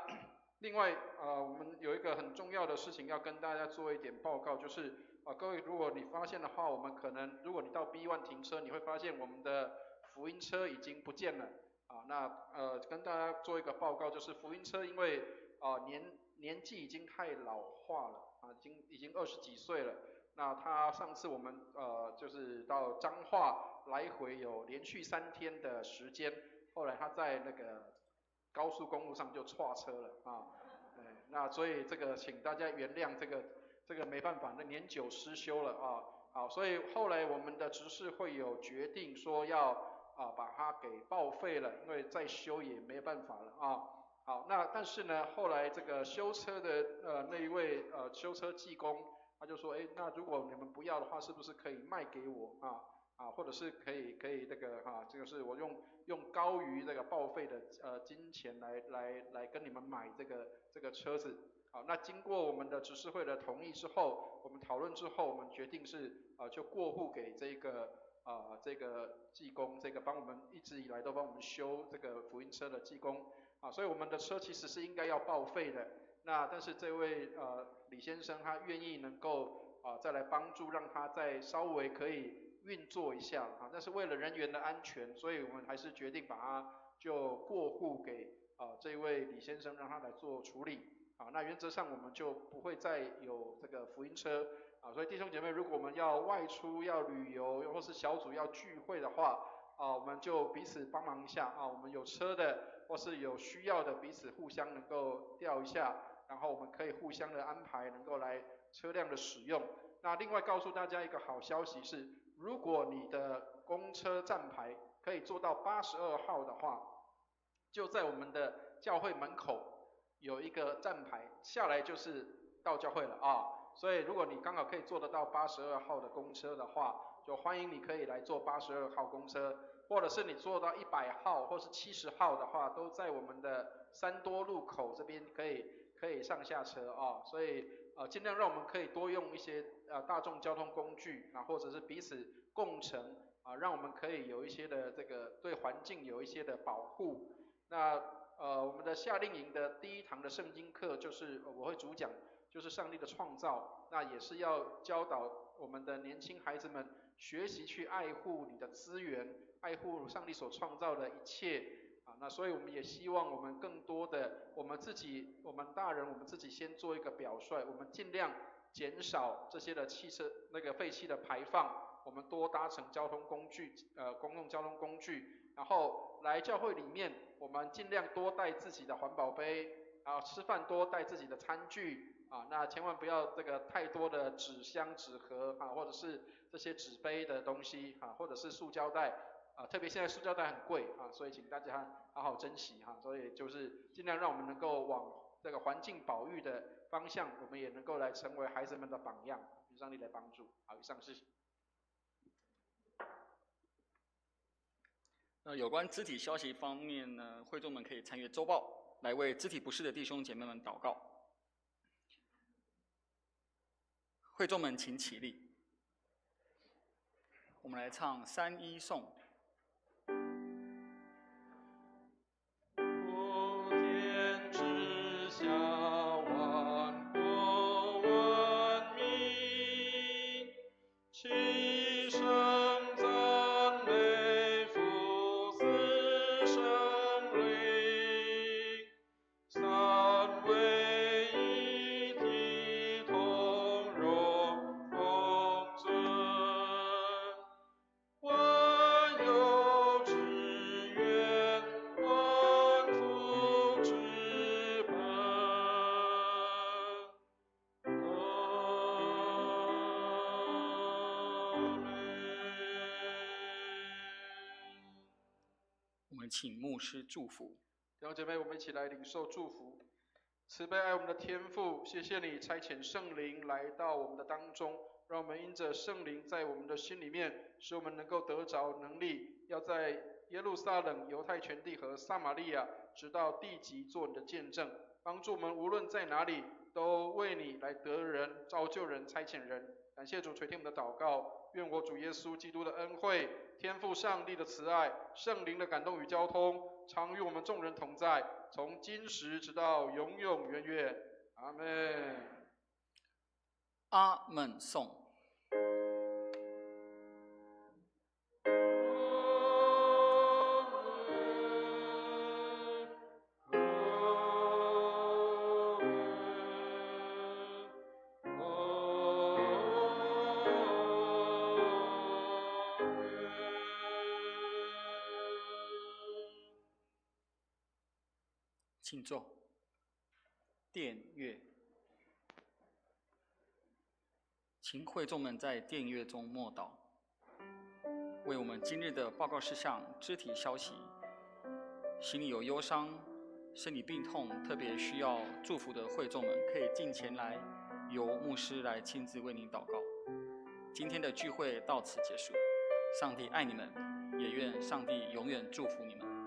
另外我们有一个很重要的事情要跟大家做一点报告，就是各位如果你发现的话，我们可能如果你到 B1 停车，你会发现我们的福音车已经不见了啊。那跟大家做一个报告，就是福音车因为年纪已经太老化了啊，已经20几岁了。那他上次我们就是到彰化来回有连续3天的时间，后来他在那个高速公路上就挫车了啊。那所以这个请大家原谅这个没办法，那年久失修了啊。好，所以后来我们的执事会有决定说要把它给报废了，因为再修也没办法了啊。好，那但是呢，后来这个修车的那一位修车技工，他就说，那如果你们不要的话，是不是可以卖给我或者是可以那个这个是我用高于这个报废的金钱来跟你们买这个车子。好，那经过我们的执事会的同意之后，我们讨论之后，我们决定是就过户给这个技工，这个帮我们一直以来都帮我们修这个福音车的技工所以我们的车其实是应该要报废的。那但是这位李先生他愿意能够再来帮助，让他再稍微可以运作一下但是为了人员的安全，所以我们还是决定把它就过户给这位李先生，让他来做处理那原则上我们就不会再有这个福音车所以弟兄姐妹，如果我们要外出、要旅游，又或是小组要聚会的话我们就彼此帮忙一下我们有车的或是有需要的，彼此互相能够调一下，然后我们可以互相的安排，能够来车辆的使用。那另外告诉大家一个好消息是，如果你的公车站牌可以做到82号的话，就在我们的教会门口有一个站牌，下来就是到教会了所以如果你刚好可以坐得到82号的公车的话，就欢迎你可以来坐82号公车，或者是你坐到100号或是70号的话，都在我们的三多路口这边可以上下车所以尽量让我们可以多用一些大众交通工具或者是彼此共乘让我们可以有一些的这个对环境有一些的保护。那我们的夏令营的第一堂的圣经课就是我会主讲，就是上帝的创造，那也是要教导我们的年轻孩子们学习去爱护你的资源，爱护上帝所创造的一切那所以我们也希望我们更多的我们大人我们自己先做一个表率，我们尽量减少这些的汽车那个废气的排放，我们多搭乘交通工具公共交通工具，然后来教会里面我们尽量多带自己的环保杯吃饭多带自己的餐具那千万不要这个太多的纸箱纸盒或者是这些纸杯的东西或者是塑胶袋特别现在塑胶袋很贵所以请大家好好珍惜所以就是尽量让我们能够往这个环境保育的方向，我们也能够来成为孩子们的榜样，请上帝来帮助。好，以上是有关肢体消息方面呢，会众们可以参阅周报，来为肢体不适的弟兄姐妹们祷告。会众们请起立，我们来唱3-1颂。请牧师祝福。弟兄姐妹，我们一起来领受祝福。慈悲爱我们的天父，谢谢你差遣圣灵来到我们的当中，让我们因着圣灵在我们的心里面，使我们能够得着能力，要在耶路撒冷、犹太全地和撒玛利亚，直到地极做你的见证，帮助我们无论在哪里，都为你来得人、造就人、差遣人。感谢主垂听我们的祷告，愿我主耶稣基督的恩惠、天父上帝的慈爱、圣灵的感动与交通，常与我们众人同在，从今时直到永永远远。阿们。阿们颂。请坐。殿乐。请会众们在殿乐中默祷，为我们今日的报告事项、肢体消息，心里有忧伤、身体病痛，特别需要祝福的会众们，可以进前来，由牧师来亲自为您祷告。今天的聚会到此结束，上帝爱你们，也愿上帝永远祝福你们。